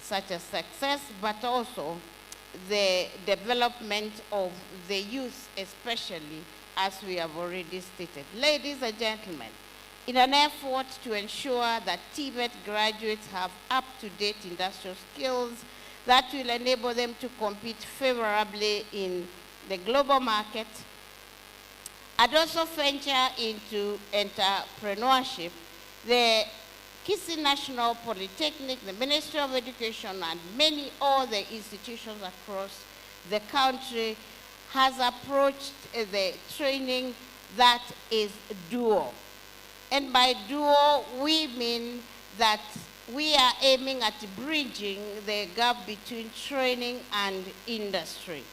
such as success, but also the development of the youth, especially, as we have already stated. Ladies and gentlemen, in an effort to ensure that TVET graduates have up-to-date industrial skills that will enable them to compete favorably in the global market, and also venture into entrepreneurship, the Kisii National Polytechnic, the Ministry of Education, and many other institutions across the country has approached the training that is dual. And by dual, we mean that we are aiming at bridging the gap between training and industry.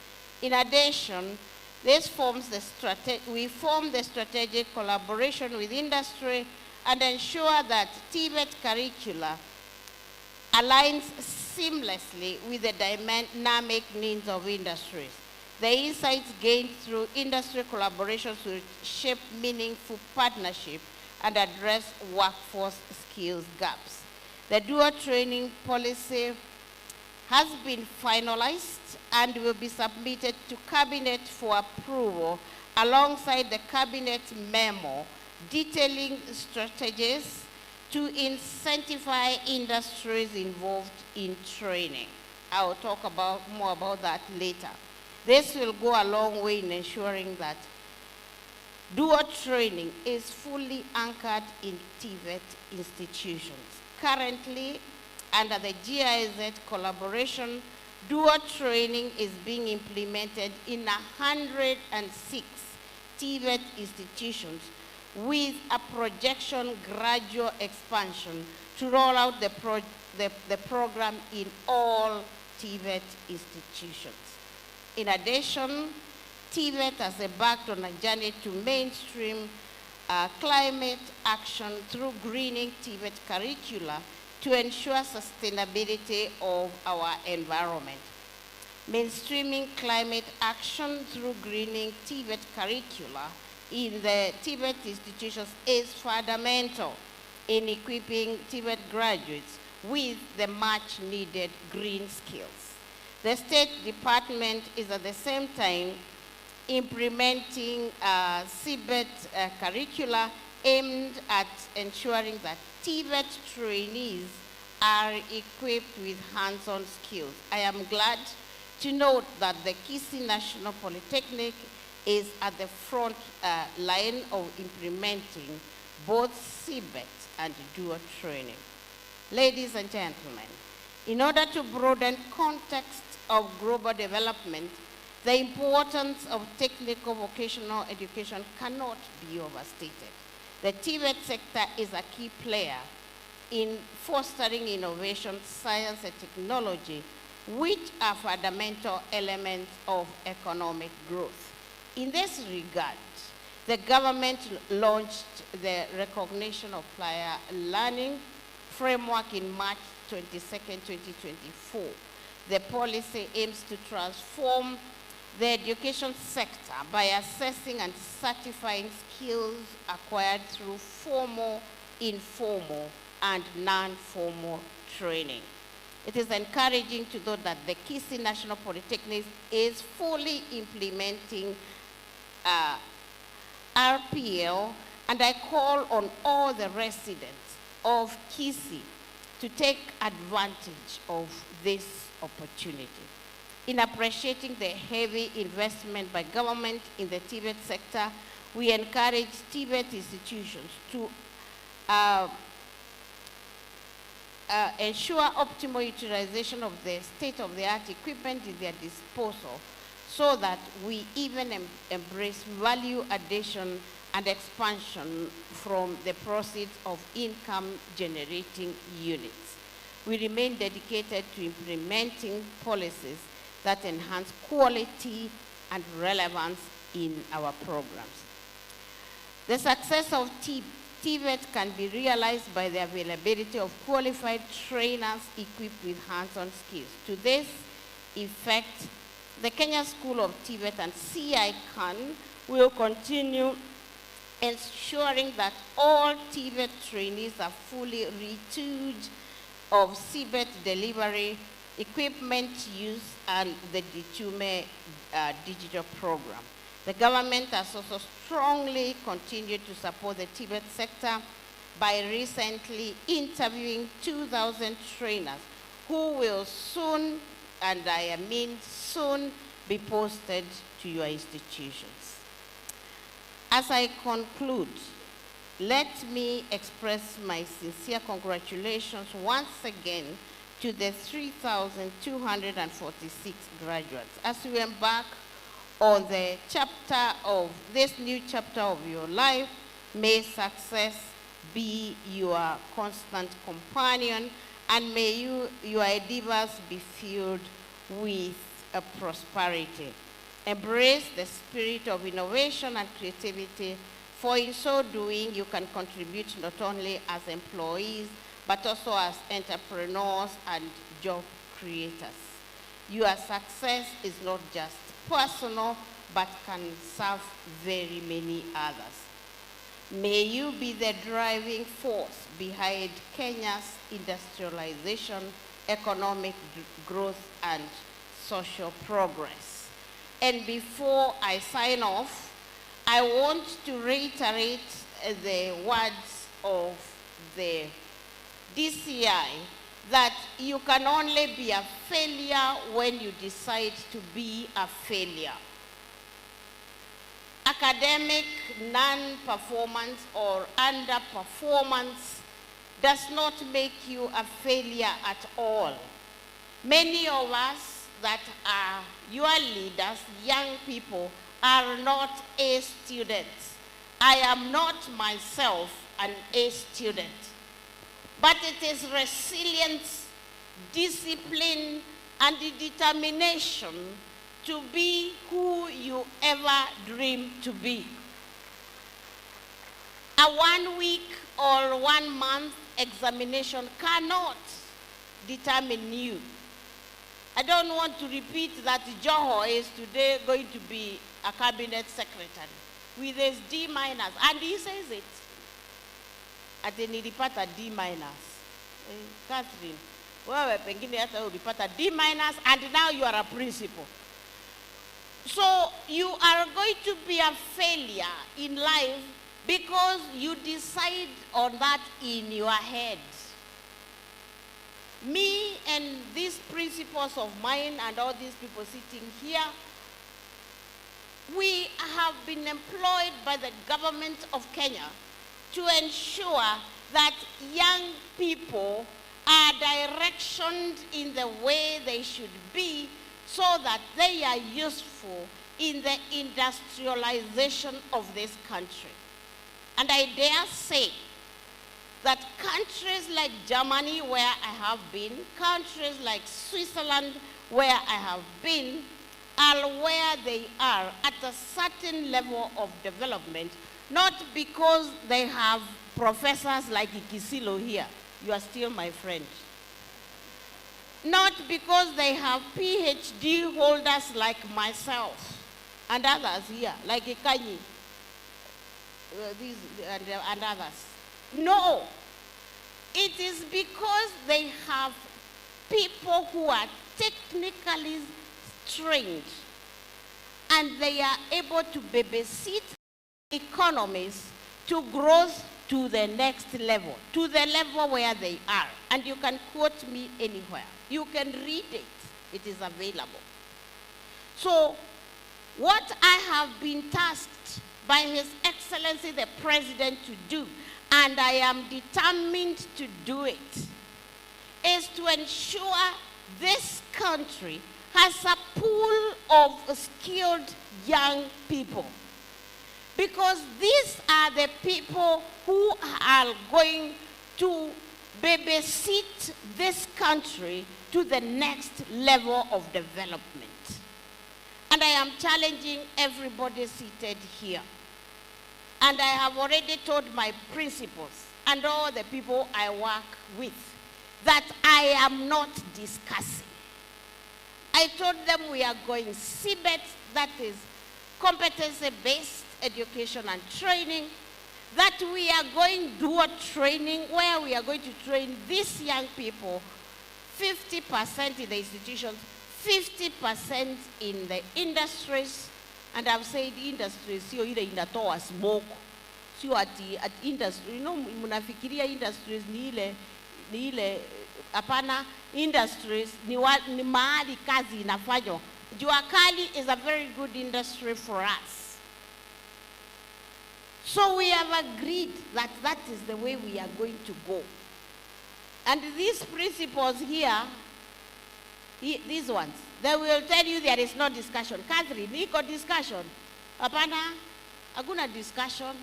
In addition, we form the strategic collaboration with industry and ensure that TVET curricula aligns seamlessly with the dynamic needs of industries. The insights gained through industry collaborations will shape meaningful partnership and address workforce skills gaps. The dual training policy has been finalized and will be submitted to Cabinet for approval alongside the Cabinet memo detailing strategies to incentivize industries involved in training. I will talk more about that later. This will go a long way in ensuring that dual training is fully anchored in TVET institutions. Currently, under the GIZ collaboration, dual training is being implemented in 106 TVET institutions with a projection gradual expansion to roll out the program in all TVET institutions. In addition, TVET has embarked on a journey to mainstream climate action through greening TVET curricula to ensure sustainability of our environment. Mainstreaming climate action through greening TVET curricula in the TVET institutions is fundamental in equipping TVET graduates with the much needed green skills. The State Department is at the same time implementing CBET curricula aimed at ensuring that TVET trainees are equipped with hands-on skills. I am glad to note that the Kisii National Polytechnic is at the front line of implementing both CBET and dual training. Ladies and gentlemen, in order to broaden context of global development, the importance of technical vocational education cannot be overstated. The TVET sector is a key player in fostering innovation, science, and technology, which are fundamental elements of economic growth. In this regard, the government launched the Recognition of Prior Learning framework in March 22nd, 2024. The policy aims to transform the education sector by assessing and certifying skills acquired through formal, informal, and non-formal training. It is encouraging to note that the Kisii National Polytechnic is fully implementing RPL, and I call on all the residents of Kisii to take advantage of this opportunity. In appreciating the heavy investment by government in the TVET sector, we encourage TVET institutions to ensure optimal utilization of the state-of-the-art equipment in their disposal so that we even embrace value addition and expansion from the proceeds of income-generating units. We remain dedicated to implementing policies that enhance quality and relevance in our programs. The success of TVET can be realized by the availability of qualified trainers equipped with hands-on skills. To this effect, the Kenya School of TVET and CICAN will continue ensuring that all TVET trainees are fully retooled of CBET delivery, equipment use, and the Ditume digital program. The government has also strongly continued to support the Tibet sector by recently interviewing 2,000 trainers who will soon, and I mean soon, be posted to your institutions. As I conclude, let me express my sincere congratulations once again to the 3,246 graduates as we embark on the this new chapter of your life. May success be your constant companion, and may your endeavors be filled with prosperity. Embrace the spirit of innovation and creativity, for in so doing, you can contribute not only as employees, but also as entrepreneurs and job creators. Your success is not just personal, but can serve very many others. May you be the driving force behind Kenya's industrialization, economic growth, and social progress. And before I sign off, I want to reiterate the words of the DCI that you can only be a failure when you decide to be a failure. Academic non-performance or underperformance does not make you a failure at all. Many of us that are your leaders, young people, are not A students. I am not myself an A student. But it is resilience, discipline, and the determination to be who you ever dream to be. A 1 week or 1 month examination cannot determine you. I don't want to repeat that Joho is today going to be a cabinet secretary with his D minus, and he says it. Ati nilipata D minus. Catherine, wewe pengine hata ulipata D minus, and now you are a principal. So you are going to be a failure in life because you decide on that in your head. Me and these principals of mine and all these people sitting here, we have been employed by the government of Kenya to ensure that young people are directioned in the way they should be so that they are useful in the industrialization of this country. And I dare say that countries like Germany, where I have been, countries like Switzerland, where I have been, are where they are at a certain level of development, not because they have professors like Kisii here. You are still my friend. Not because they have PhD holders like myself and others here, like Ikanyi, and others. No, it is because they have people who are technically trained and they are able to babysit economies to growth to the next level, to the level where they are. And you can quote me anywhere. You can read it. It is available. So what I have been tasked by His Excellency the President to do, and I am determined to do it, is to ensure this country has a pool of skilled young people. Because these are the people who are going to babysit this country to the next level of development. And I am challenging everybody seated here. And I have already told my principals and all the people I work with that I am not discussing. I told them we are going CBET, that is competency-based education and training. that we are going to do a training where we are going to train these young people, 50% in the institutions, 50% in the industries. And I've said industries, sio ile inatoa smoke, sio at industry. You know, mnafikiria industries ni ile, hapana, industries ni mahali kazi inafanywa. Jua kali is a very good industry for us. So we have agreed that that is the way we are going to go. And these principles here, these ones, they will tell you there is no discussion. Catherine, iko discussion. Hapana, hakuna discussion.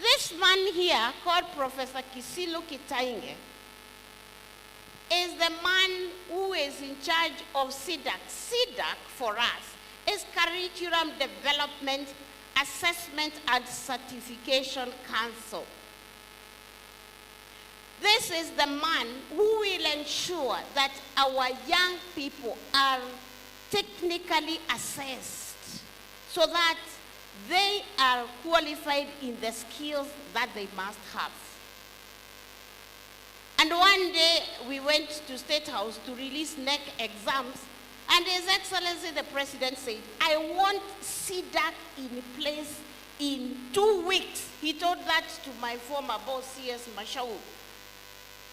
This man here, called Professor Kisii is the man who is in charge of CDAC. CDAC, for us, is Curriculum Development, Assessment and Certification Council. This is the man who will ensure that our young people are technically assessed so that they are qualified in the skills that they must have. And one day we went to State House to release NEC exams, and His Excellency the President said, I want CDAC in place in 2 weeks. He told that to my former boss, CS Mashau.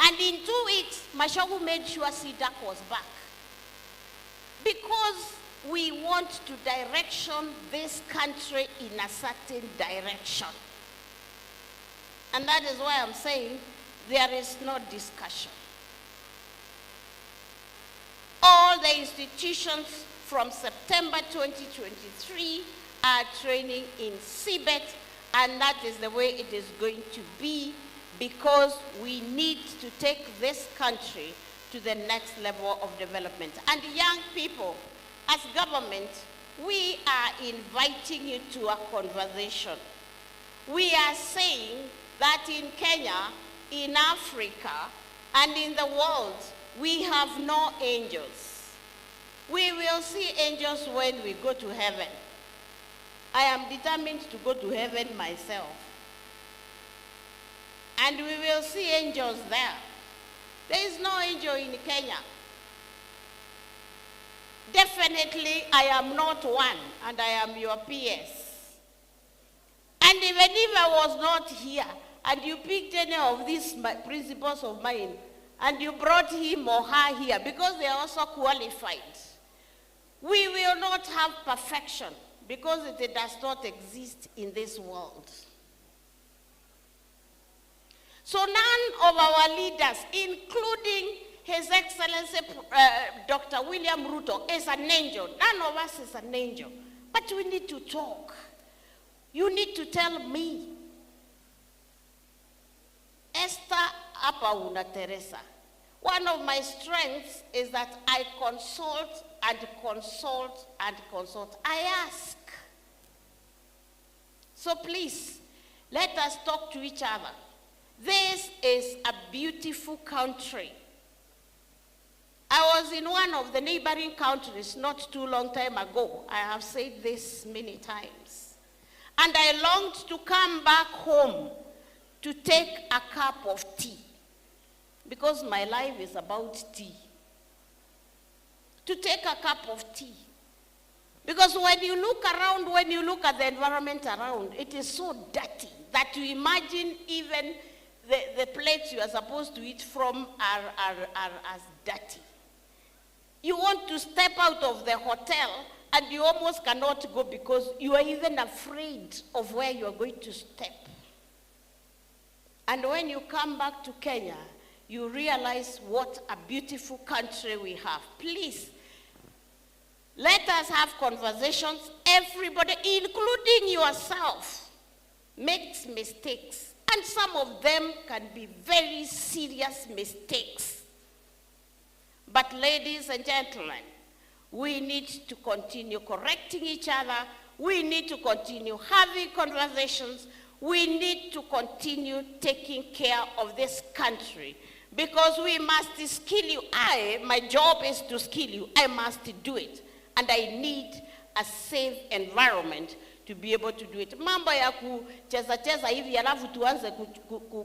And in 2 weeks, Mashau made sure CDAC was back. Because we want to direction this country in a certain direction. And that is why I'm saying there is no discussion. All the institutions from September 2023 are training in CBET, and that is the way it is going to be, because we need to take this country to the next level of development. And young people, as government, we are inviting you to a conversation. We are saying that in Kenya, in Africa, and in the world, we have no angels. We will see angels when we go to heaven. I am determined to go to heaven myself. And we will see angels there. There is no angel in Kenya. Definitely, I am not one, and I am your PS. And even if I was not here, and you picked any of these principles of mine, and you brought him or her here, because they are also qualified, we will not have perfection, because it does not exist in this world. So none of our leaders, including His Excellency Dr. William Ruto, is an angel. None of us is an angel. But we need to talk. You need to tell me, Esther hapa una Teresa. One of my strengths is that I consult and consult and consult. I ask. So please, let us talk to each other. This is a beautiful country. I was in one of the neighboring countries not too long time ago. I have said this many times. And I longed to come back home to take a cup of tea, because my life is about tea. To take a cup of tea. Because when you look around, when you look at the environment around, it is so dirty that you imagine even the plates you are supposed to eat from are as dirty. You want to step out of the hotel and you almost cannot go because you are even afraid of where you are going to step. And when you come back to Kenya, you realize what a beautiful country we have. Please, let us have conversations. Everybody, including yourself, makes mistakes. And some of them can be very serious mistakes. But ladies and gentlemen, we need to continue correcting each other. We need to continue having conversations. We need to continue taking care of this country, because we must skill you. My job is to skill you. I must do it. And I need a safe environment to be able to do it. Mambo ya kucheza hivi alafu tuanze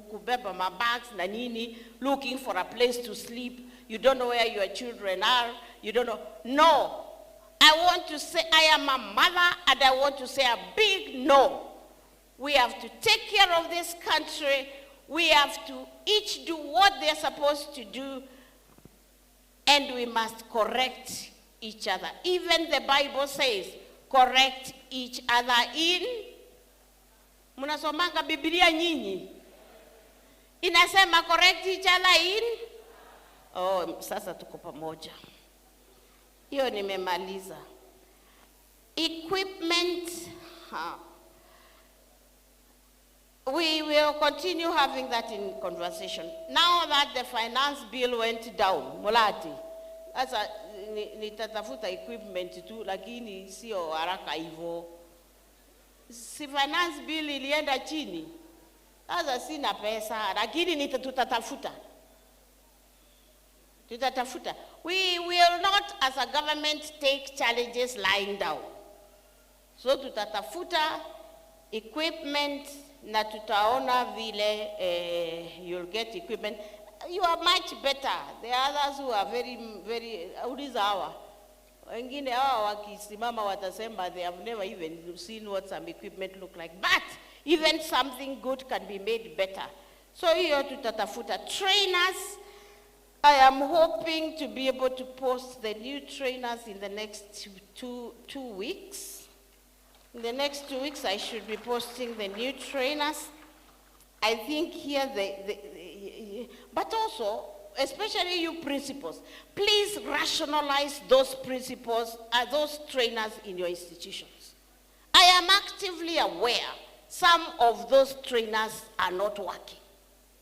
kubeba my bags na nini, looking for a place to sleep. You don't know where your children are. You don't know. No. I want to say I am a mother, and I want to say a big no. We have to take care of this country. We have to each do what they're supposed to do, and we must correct each other. Even the Bible says, correct each other in. Munasomanga Biblia nyinyi? Inasema correct each other in? Oh, sasa tuko pamoja. Hiyo nimemaliza. Equipment. We will continue having that in conversation. Now that the finance bill went down, Mulati, sasa nitatafuta equipment tu, lakini sio haraka hivyo. Si finance bill ilienda chini, sasa sina pesa, lakini tutatafuta. We will not, as a government, take challenges lying down. So tutatafuta equipment, na tutaona vile you'll get equipment. You are much better. There are others who are very uliza hawa. Wengine hawa wakisimama watasema they have never even seen what some equipment look like. But even something good can be made better. So hiyo tutatafuta. Trainers, I am hoping to be able to post the new trainers in the next two weeks. In the next 2 weeks, I should be posting the new trainers. I think here, but also, especially you principals, please rationalize those principals, those trainers in your institutions. I am actively aware some of those trainers are not working.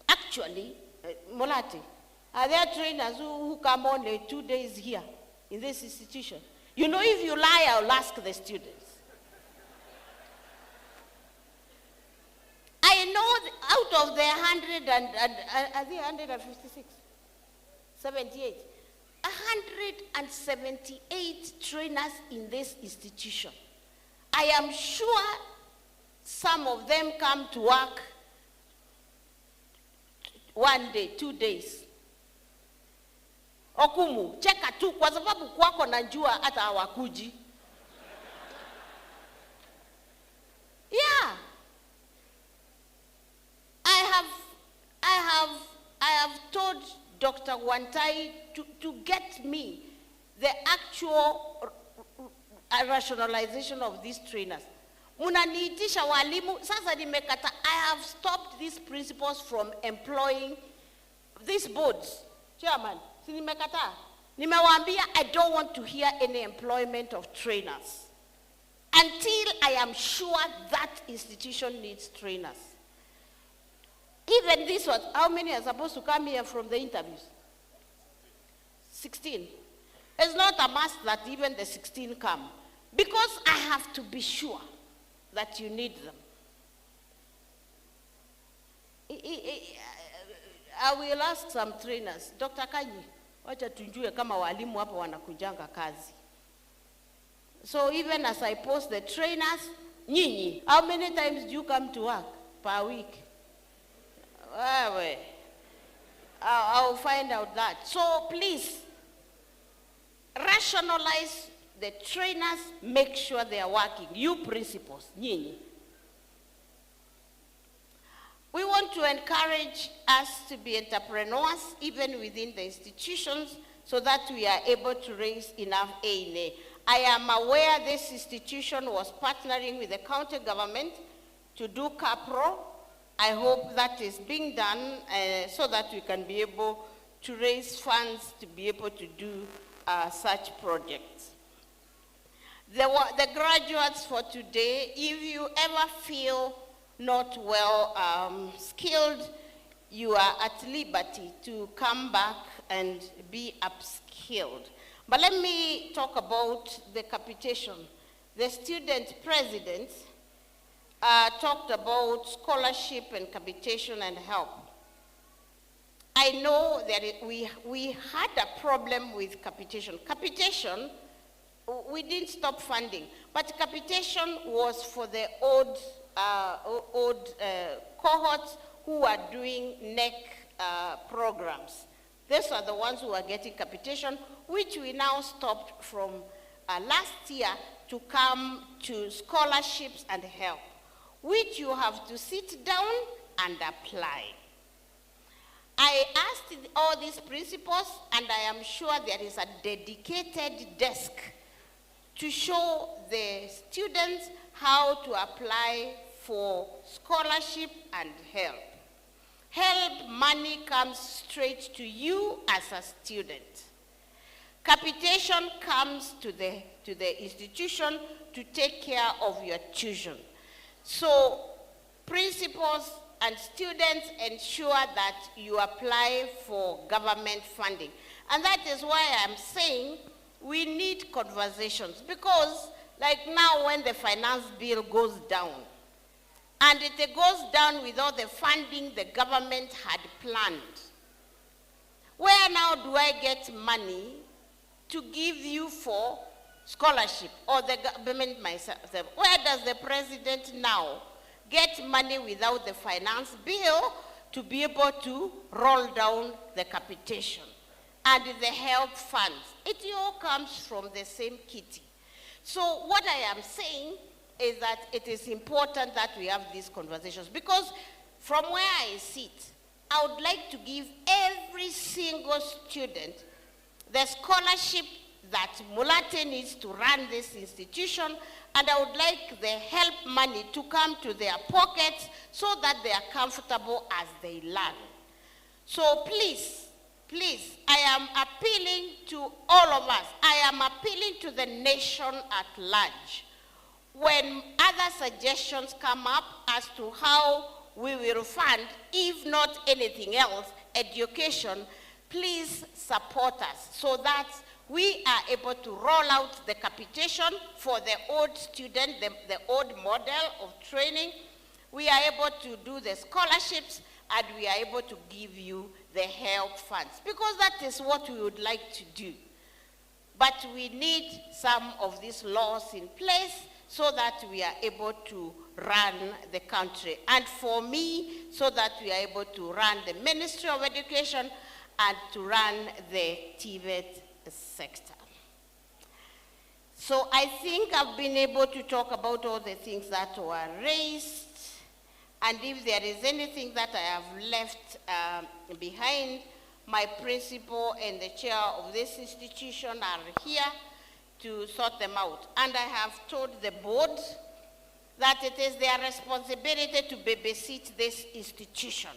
Actually, Molati, are there trainers who come only 2 days here in this institution? You know, if you lie, I'll ask the students. I know out of the 156, 78, 178 trainers in this institution. I am sure some of them come to work 1 day, 2 days. Okumu, cheka tu kwa sababu kwako najua hata hawakuji. Yeah. I have told Dr. Wantai to get me the actual rationalization of these trainers. Munaniitisha walimu, sasa nimekata. I have stopped these principals from employing these boards. Chairman, si nimekata. Nimewaambia I don't want to hear any employment of trainers until I am sure that institution needs trainers. Even this one, how many are supposed to come here from the interviews? 16. It's not a must that even the 16 come, because I have to be sure that you need them. I will ask some trainers. Dr. Kanyi, wacha tujue kama walimu hapa wanakujanga kazi. So even as I post the trainers, nyinyi, how many times do you come to work per week? I'll find out that. So please, rationalize the trainers, make sure they are working. You principals, nyinyi. We want to encourage us to be entrepreneurs, even within the institutions, so that we are able to raise enough A&A. I am aware this institution was partnering with the county government to do CAPRO. I hope that is being done so that we can be able to raise funds to be able to do such projects. The graduates for today, if you ever feel not well skilled, you are at liberty to come back and be upskilled. But let me talk about the capitation. The student president talked about scholarship and capitation and help. I know that we had a problem with capitation. Capitation we didn't stop funding, but capitation was for the old cohorts who are doing NEC programs. These are the ones who are getting capitation, which we now stopped from last year to come to scholarships and help, which you have to sit down and apply. I asked all these principals, and I am sure there is a dedicated desk to show the students how to apply for scholarship and help. Help money comes straight to you as a student. Capitation comes to the institution to take care of your tuition. So principals and students ensure that you apply for government funding. And that is why I'm saying we need conversations, because like now when the finance bill goes down, and it goes down with all the funding the government had planned, where now do I get money to give you for scholarship, or the government myself? Where does the president now get money without the finance bill to be able to roll down the capitation and the help funds? It all comes from the same kitty. So what I am saying is that it is important that we have these conversations, because from where I sit, I would like to give every single student the scholarship that Mulate needs to run this institution, and I would like the help money to come to their pockets so that they are comfortable as they learn. So please, please, I am appealing to all of us. I am appealing to the nation at large. When other suggestions come up as to how we will fund, if not anything else, education, please support us so that we are able to roll out the capitation for the old student, the old model of training. We are able to do the scholarships, and we are able to give you the help funds, because that is what we would like to do. But we need some of these laws in place so that we are able to run the country. And for me, so that we are able to run the Ministry of Education and to run the TVET sector. So I think I've been able to talk about all the things that were raised. And if there is anything that I have left behind, my principal and the chair of this institution are here to sort them out. And I have told the board that it is their responsibility to babysit this institution.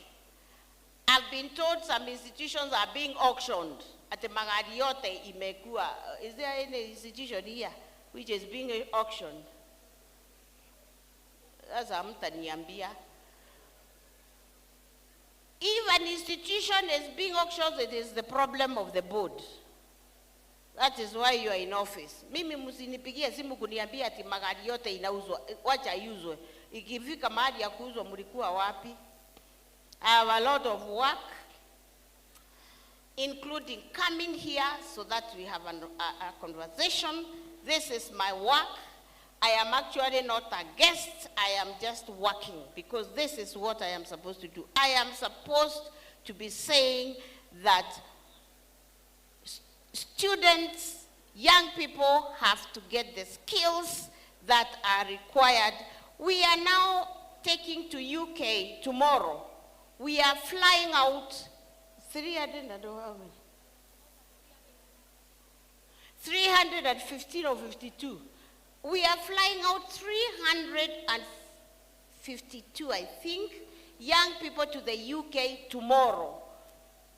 I've been told some institutions are being auctioned. At the Magadiote Imekua, is there any institution here which is being auctioned? That's Amtaniambia. If an institution is being auctioned, it is the problem of the board. That is why you are in office. Mimi msinipigie simu kuniambia ati magari yote inauzwa, wacha iuzwe. Ikifika mahali ya kuuzwa mlikuwa wapi? I have a lot of work, including coming here so that we have a conversation. This is my work. I am actually not a guest. I am just working, because this is what I am supposed to do. I am supposed to be saying that students, young people have to get the skills that are required. We are now taking to UK tomorrow. We are flying out 315 or 52. We are flying out 352, I think, young people to the UK tomorrow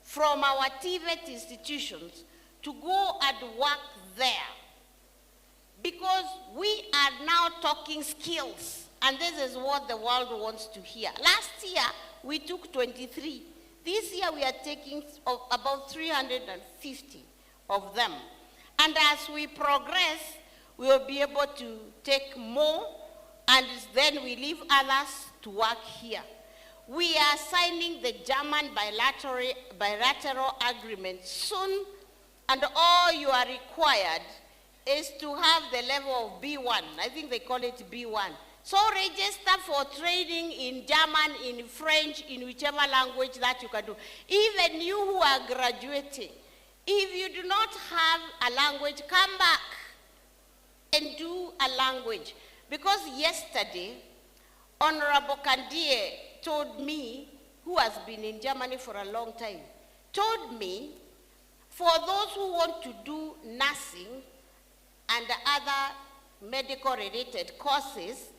from our TVET institutions to go and work there. Because we are now talking skills, and this is what the world wants to hear. Last year, we took 23. This year, we are taking about 350 of them. And as we progress, we will be able to take more, and then we leave others to work here. We are signing the German bilateral agreement soon, and all you are required is to have the level of B1. I think they call it B1. So register for training in German, in French, in whichever language that you can do. Even you who are graduating, if you do not have a language, come back and do a language. Because yesterday, Honorable Kandie told me, who has been in Germany for a long time, told me, for those who want to do nursing and other medical-related courses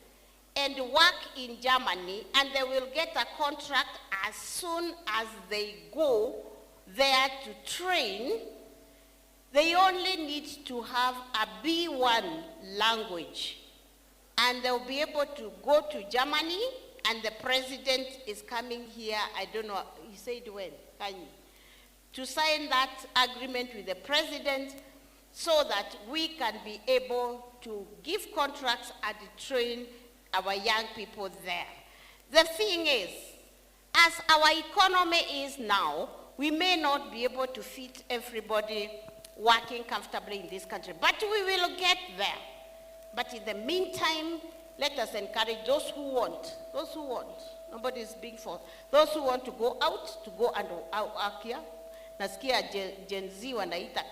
and work in Germany, and they will get a contract as soon as they go there to train, they only need to have a B1 language. And they'll be able to go to Germany, and the president is coming here, I don't know, he said when, to sign that agreement with the president so that we can be able to give contracts and train our young people there. The thing is, as our economy is now, we may not be able to fit everybody working comfortably in this country, but we will get there. But in the meantime, let us encourage those who want, nobody is being forced, those who want to go out, to go and work here. Nasikia Gen Z wanaita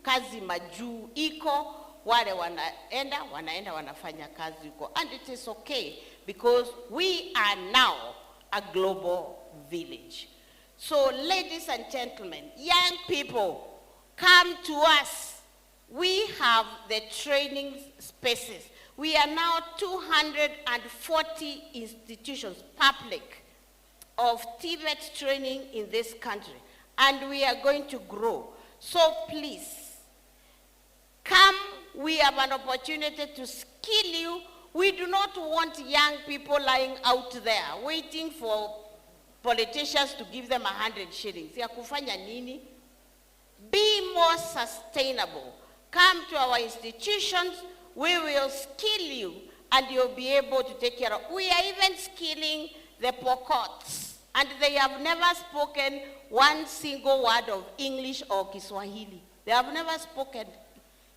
kazi majuu iko, wale wanaenda wanafanya kazi iko. And it is okay, because we are now a global village. So ladies and gentlemen, young people, come to us. We have the training spaces. We are now 240 institutions, public, of TVET training in this country. And we are going to grow. So please, come, we have an opportunity to skill you. We do not want young people lying out there, waiting for politicians to give them 100 shillings. Ya kufanya nini? Be more sustainable. Come to our institutions, we will skill you, and you'll be able to take care of. We are even skilling the Pokots, and they have never spoken one single word of English or Kiswahili. They have never spoken.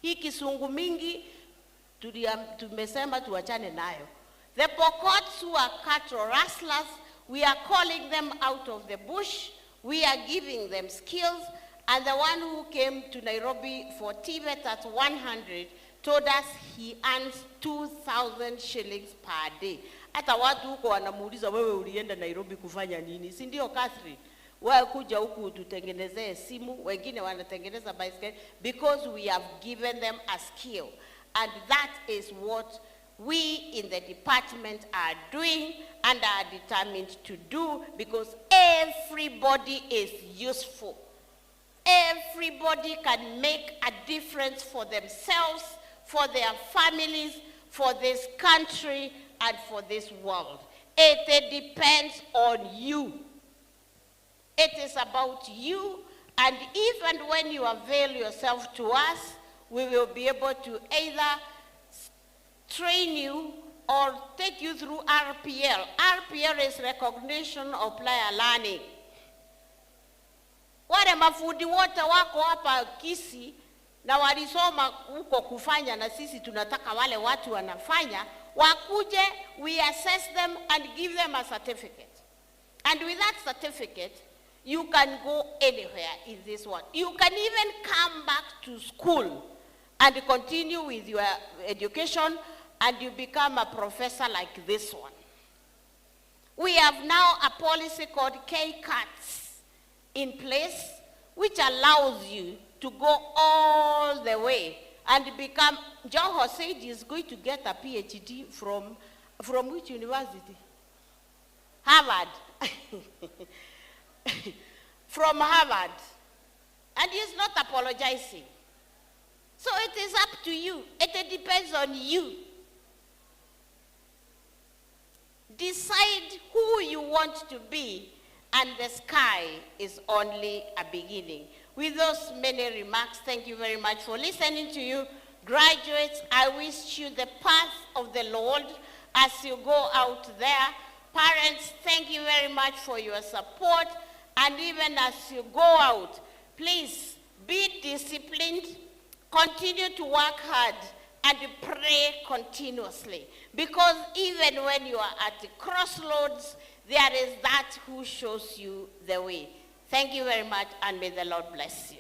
Hii kisungu mingi, tumesema tuachane nayo. The Pokots who are cattle rustlers, we are calling them out of the bush. We are giving them skills. And the one who came to Nairobi for TVET at 100 told us he earns 2,000 shillings per day. Hata watu huko wanamuuliza, wewe ulienda Nairobi kufanya nini? Si ndio Catherine? Wewe kuja huku tutengenezee simu, wengine wanatengeneza bicycle, because we have given them a skill. And that is what we in the department are doing and are determined to do, because everybody is useful. Everybody can make a difference for themselves, for their families, for this country, and for this world. It depends on you. It is about you, and even when you avail yourself to us, we will be able to either train you or take you through RPL. RPL is recognition of player learning. Wale mafundi wote wako hapa Kisii na walisoma huko kufanya, na sisi tunataka wale watu wanafanya wakuje, we assess them and give them a certificate. And with that certificate, you can go anywhere in this world. You can even come back to school and continue with your education, and you become a professor like this one. We have now a policy called K-Cuts in place, which allows you to go all the way and become. John said he is going to get a PhD from which university? Harvard. From Harvard. And he's not apologizing. So it is up to you. It depends on you. Decide who you want to be, and the sky is only a beginning. With those many remarks, thank you very much for listening to you. Graduates, I wish you the path of the Lord as you go out there. Parents, thank you very much for your support. And even as you go out, please be disciplined, Continue to work hard and pray continuously. Because even when you are at the crossroads, there is that who shows you the way. Thank you very much, and may the Lord bless you.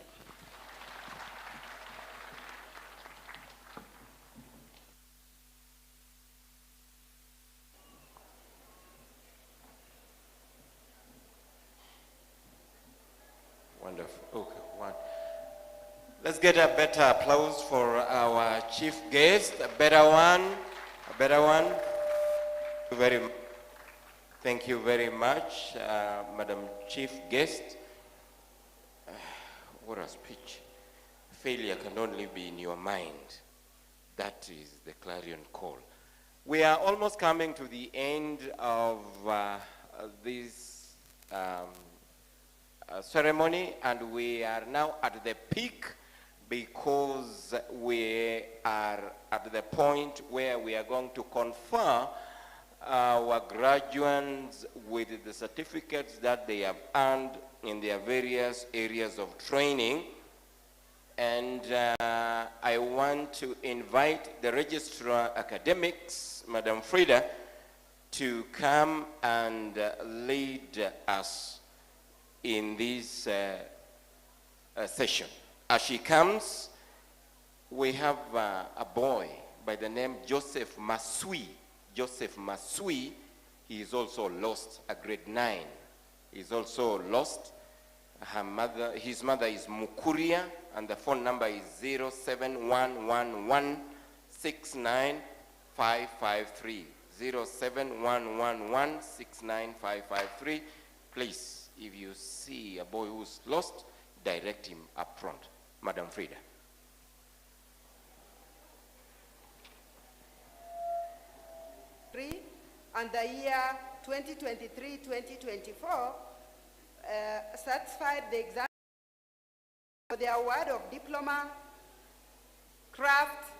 Wonderful. Okay, one. Let's get a better applause for our chief guest. A better one. A better one. Thank you very much, Madam Chief Guest. What a speech. Failure can only be in your mind. That is the clarion call. We are almost coming to the end of this ceremony, and we are now at the peak because we are at the point where we are going to confer our graduates with the certificates that they have earned in their various areas of training. And I want to invite the Registrar Academics, Madam Frida, to come and lead us in this session. As she comes, we have a boy by the name Joseph Masui. Joseph Masui, he is also lost, a grade 9. He is also lost. His mother is Mukuria, and the phone number is 07111695553. 07111695553. Please, if you see a boy who's lost, direct him up front. Madam Frida. And the year 2023-2024 satisfied the exam for the award of diploma, craft,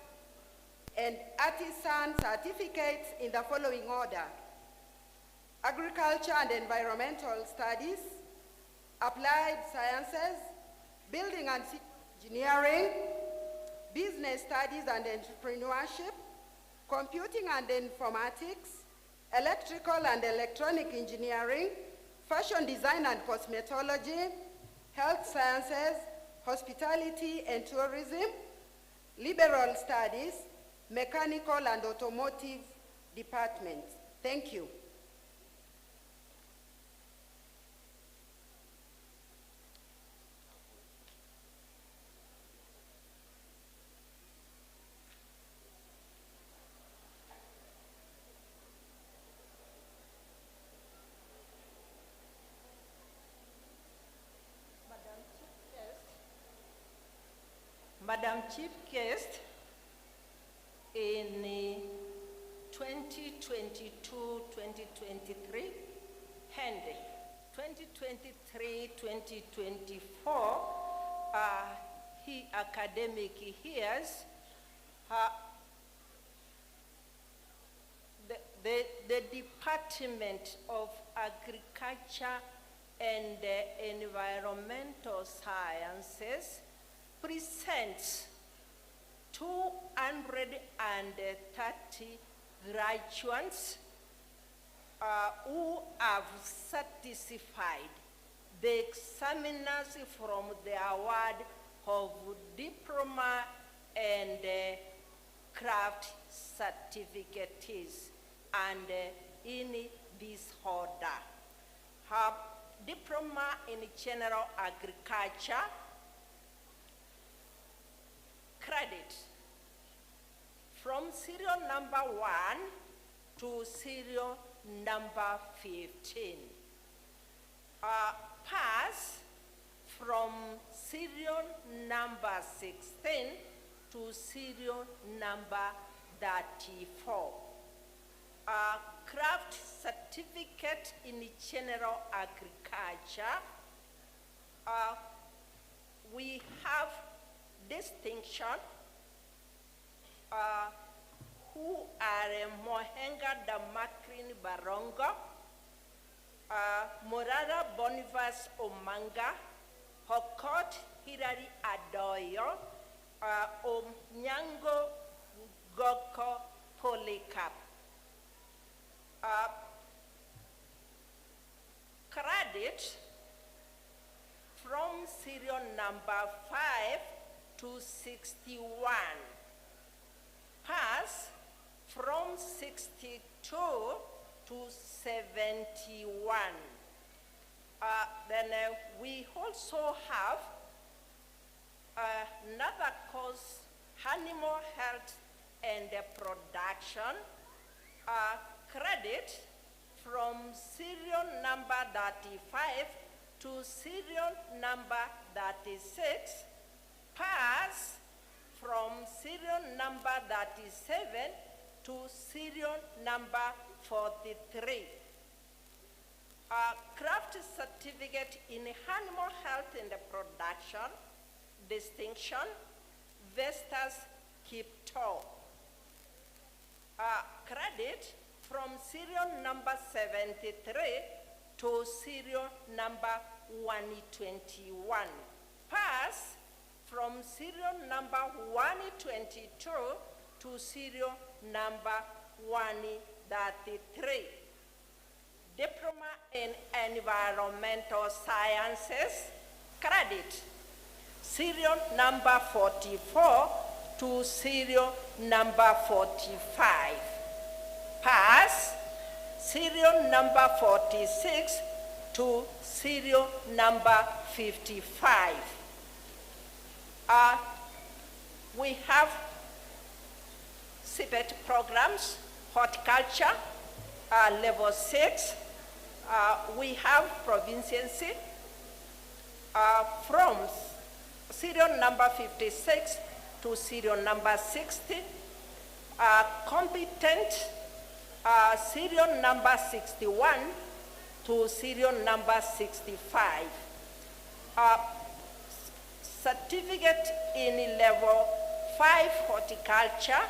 and artisan certificates in the following order: agriculture and environmental studies, applied sciences, building and engineering, business studies and entrepreneurship, computing and informatics, electrical and electronic engineering, fashion design and cosmetology, health sciences, hospitality and tourism, liberal studies, mechanical and automotive departments. Thank you. Madam Chief Guest, in 2022-2023 and 2023-2024 academic years, the Department of Agriculture and Environmental Sciences presents 230 graduates who have satisfied the examiners from the award of diploma and craft certificates, and in this order: diploma in general agriculture, credit from serial number 1 to serial number 15. Pass from serial number 16 to serial number 34. Craft certificate in general agriculture. We have distinction who are Mohenga Damakrin Barongo, Morara Boniface Omanga, Hokot Hilary Adoyo, Omnyango Goko Polycarp. Credit from serial number 5 to 61. Pass from 62 to 71. Then we also have another course, animal health and production, credit from serial number 35 to serial number 36, pass from serial number 37 to serial number 43. Craft certificate in animal health and production, distinction, Vestas keep tall. Credit from serial number 73 to serial number 121. Pass from serial number 122 to serial number 133. Diploma in Environmental Sciences, credit, serial number 44 to serial number 45. Pass, serial number 46 to serial number 55. We have CPET programs, horticulture, level 6. We have proficiency from serial number 56 to serial number 60. Competent serial number 61 to serial number 65. Certificate in level 5 horticulture.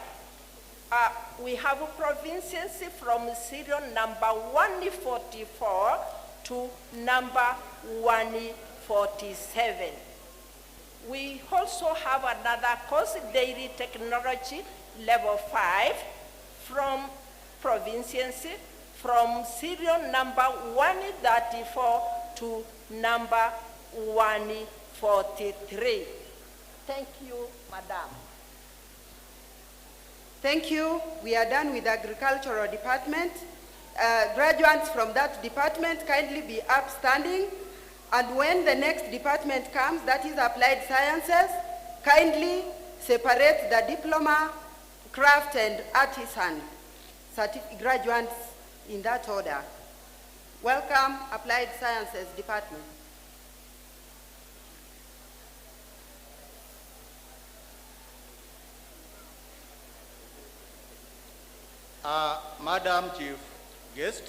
We have a proficiency from serial number 144 to number 147. We also have another course, dairy technology, level 5, from proficiency from serial number 134 to number 143. Thank you, Madam. Thank you. We are done with the agricultural department. Graduates from that department kindly be upstanding. And when the next department comes, that is applied sciences, kindly separate the diploma, craft and artisan graduates in that order. Welcome, applied sciences department. Madam Chief Guest,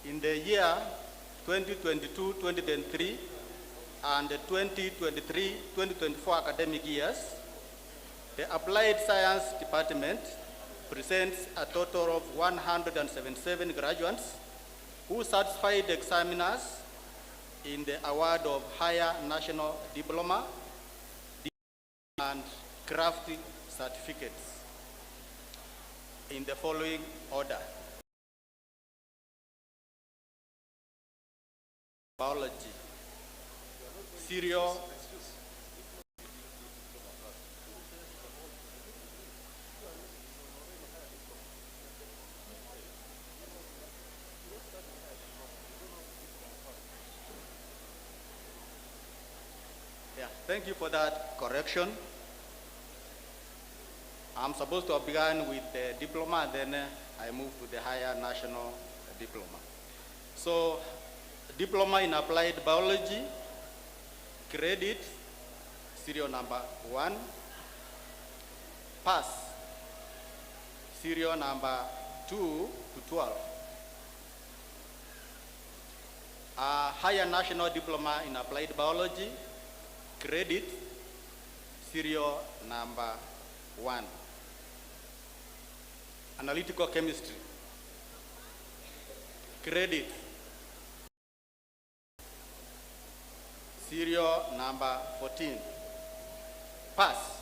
in the year 2022-2023 and 2023-2024 academic years, the Applied Science Department presents a total of 177 graduates who satisfied the examiners in the award of Higher National Diploma and Craft certificates in the following order. Biology, cereal, thank you for that correction. I'm supposed to have begun with the diploma, then I moved to the higher national diploma. So, diploma in applied biology, credit, serial number 1, pass, serial number 2 to 12. Higher national diploma in applied biology, credit, serial number 1. Analytical chemistry, credit, serial number 14. pass.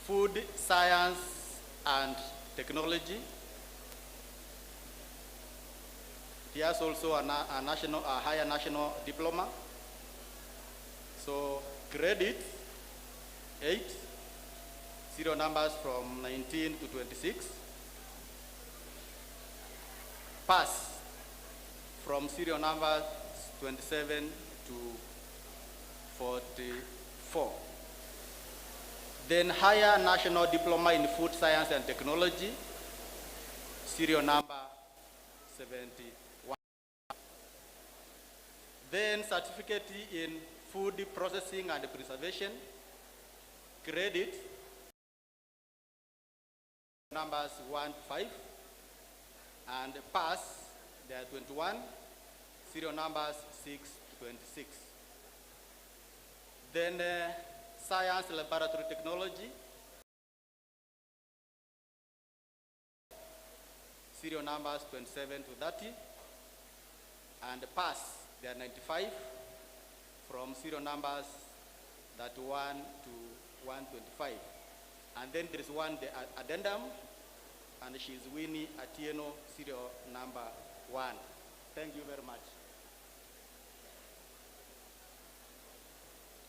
Food science and technology. He has also a higher national diploma. So credit 8, serial numbers from 19 to 26. Pass from serial numbers 27 to 44. Then higher national diploma in food science and technology, serial number 71. Then certificate in food processing and preservation, credit numbers 1 to 5, and pass, there are 21, serial numbers 6 to 26. Then science laboratory technology, serial numbers 27 to 30, and pass, there are 95 from serial numbers 31 to 125. And then there is one, the addendum, and she is Winnie Atieno, serial number 1. Thank you very much.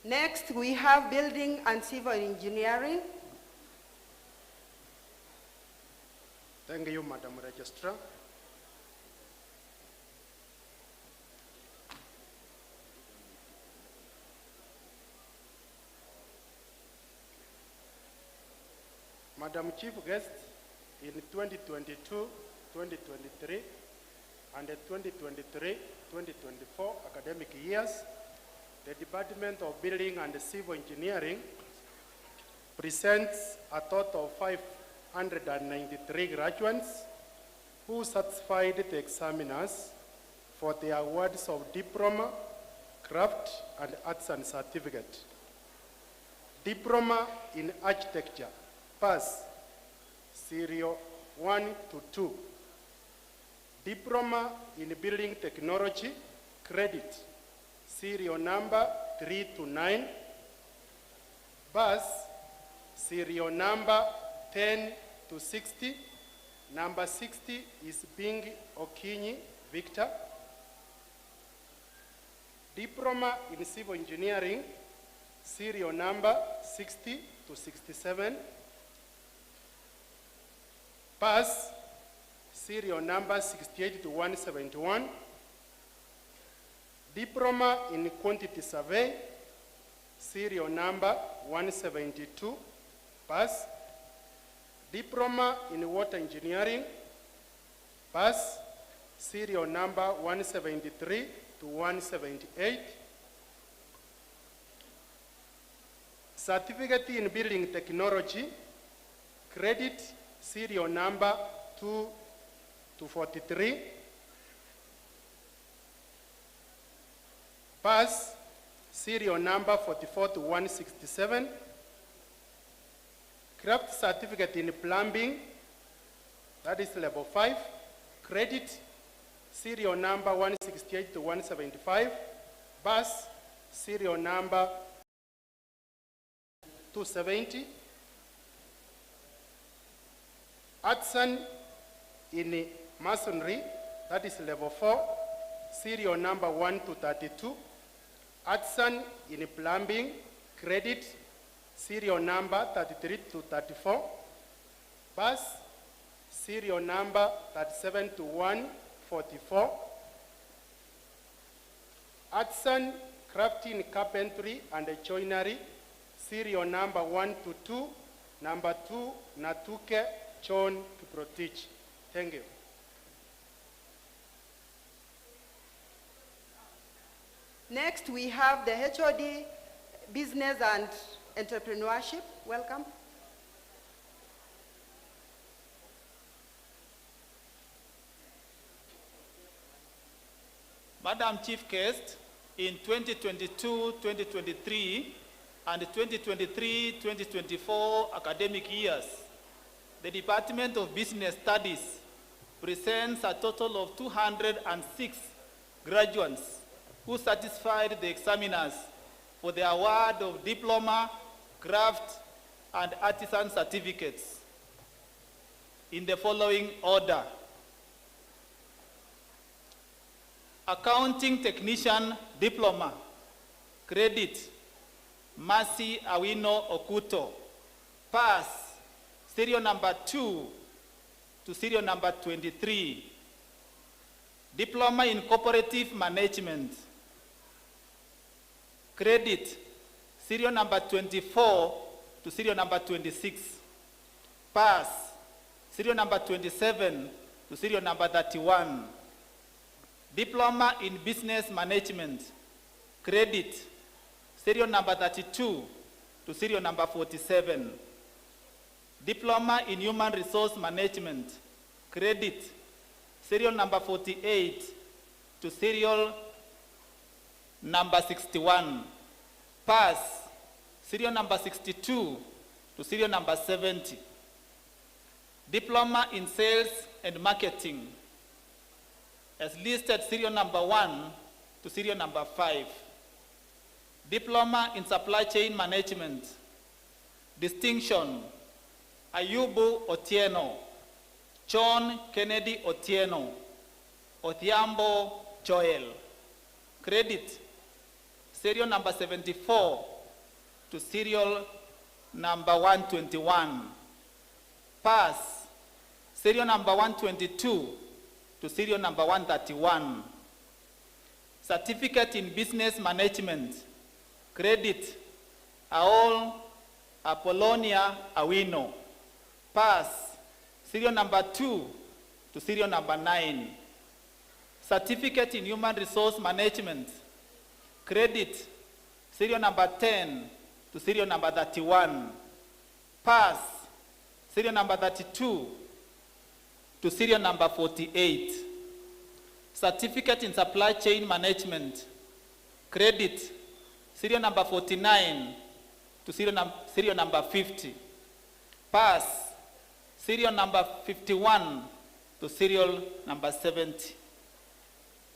Next, we have building and civil engineering. Thank you, Madam Registrar. Madam Chief Guest, in 2022, 2023, and the 2023-2024 academic years, the Department of Building and Civil Engineering presents a total of 593 graduates who satisfied the examiners for the awards of diploma, craft, and arts and certificate. Diploma in architecture, pass, serial 1 to 2. Diploma in building technology, credit, serial number 3 to 9. Bus, serial number 10 to 60. Number 60 is Bing Okinyi Victor. Diploma in civil engineering, serial number 60 to 67. Pass, serial number 68 to 171. Diploma in quantity survey, serial number 172. Pass. Diploma in water engineering, pass, serial number 173 to 178. Certificate in building technology, credit, serial number 2 to 43. Pass, serial number 44 to 167. Craft certificate in plumbing, that is level 5. Credit, serial number 168 to 175. Bus, serial number 270. Artisan in masonry, that is level 4. Serial number 1 to 32. Artisan in plumbing, credit, serial number 33 to 34. Bus, serial number 37 to 144. Artisan crafting carpentry and joinery, serial number 1 to 2. Number 2, Natuke John Kiprotich. Thank you. Next, we have the HOD Business and Entrepreneurship. Welcome. Madam Chief Guest, in 2022-2023 and 2023-2024 academic years, the Department of Business Studies presents a total of 206 graduates who satisfied the examiners for the award of diploma, craft, and artisan certificates in the following order. Accounting Technician Diploma, credit, Mercy Awino Okuto, pass, serial number 2 to serial number 23. Diploma in Cooperative Management, credit, serial number 24 to serial number 26. Pass, serial number 27 to serial number 31. Diploma in Business Management, credit, serial number 32 to serial number 47. Diploma in Human Resource Management, credit, serial number 48 to serial number 61. Pass, serial number 62 to serial number 70. Diploma in Sales and Marketing, as listed, serial number 1 to serial number 5. Diploma in Supply Chain Management, distinction, Ayubu Otieno, John Kennedy Otieno, Odhiambo Joel. Credit, serial number 74 to serial number 121. Pass, serial number 122 to serial number 131. Certificate in Business Management, credit, Aol Apollonia Awino. Pass, serial number 2 to serial number 9. Certificate in Human Resource Management, credit, serial number 10 to serial number 31. Pass, serial number 32 to serial number 48. Certificate in Supply Chain Management, credit, serial number 49 to serial number 50. Pass, serial number 51 to serial number 70.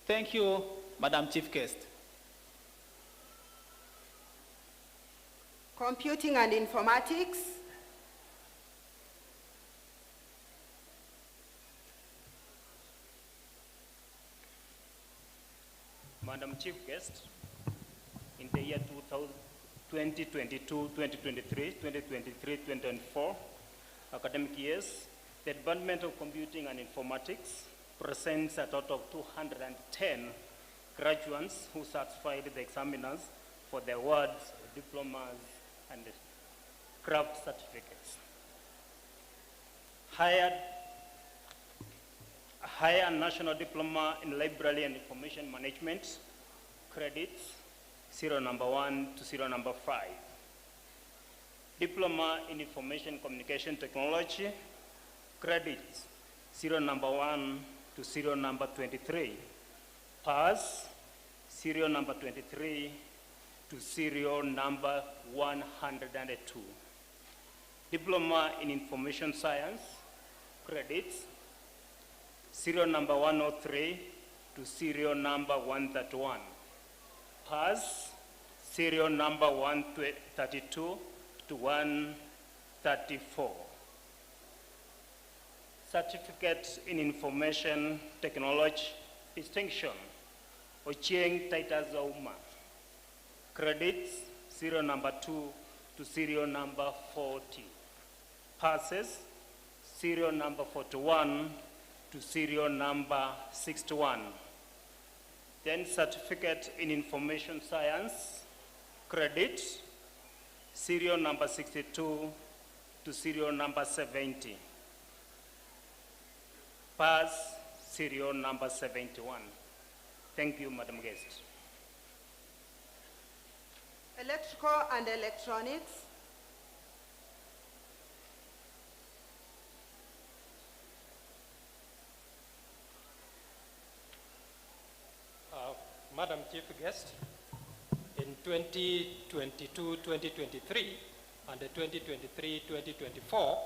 Thank you, Madam Chief Guest. Computing and Informatics. Madam Chief Guest, in the year 2022, 2023, 2024 academic years, the Department of Computing and Informatics presents a total of 210 graduates who satisfied the examiners for the awards, diplomas, and craft certificates. Higher National Diploma in Library and Information Management, credits, serial number 1 to serial number 5. Diploma in Information Communication Technology, credits, serial number 1 to serial number 23. Pass, serial number 23 to serial number 102. Diploma in Information Science, credits, serial number 103 to serial number 131. Pass, serial number 132 to 134. Certificate in Information Technology, distinction, Ochieng Titus Zauma. Credits, serial number 2 to serial number 40. Passes, serial number 41 to serial number 61. Then certificate in Information Science, credit, serial number 62 to serial number 70. Pass, serial number 71. Thank you, Madam Guest. Electrical and Electronics. Madam Chief Guest, in 2022-2023 and 2023-2024,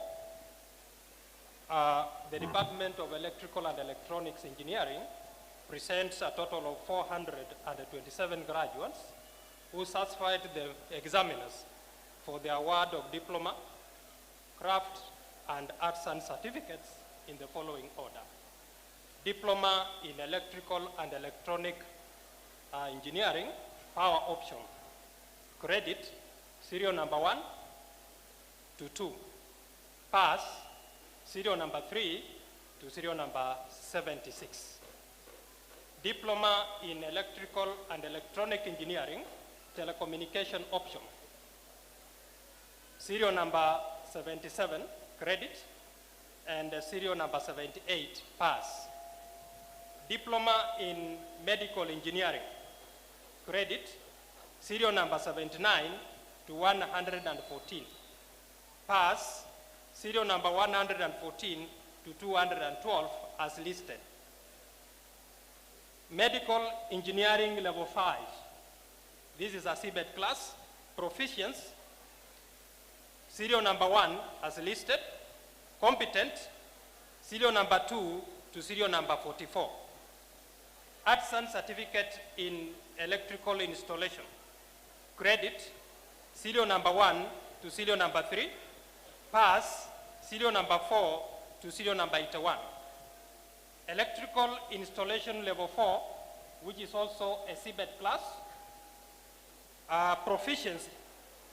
the Department of Electrical and Electronics Engineering presents a total of 427 graduates who satisfied the examiners for the award of diploma, craft, and arts and certificates in the following order. Diploma in electrical and electronic engineering, power option, credit, serial number 1 to 2, pass, serial number 3 to serial number 76. Diploma in electrical and electronic engineering, telecommunication option, serial number 77, credit, and serial number 78, pass. Diploma in medical engineering, credit, serial number 79 to 114, pass, serial number 114 to 212 as listed. Medical engineering level 5. This is a CBET class, proficiency, serial number 1 as listed, competent, serial number 2 to serial number 44. Arts and certificate in electrical installation, credit, serial number 1 to serial number 3, pass, serial number 4 to serial number 81. Electrical installation level 4, which is also a CBET class, proficiency,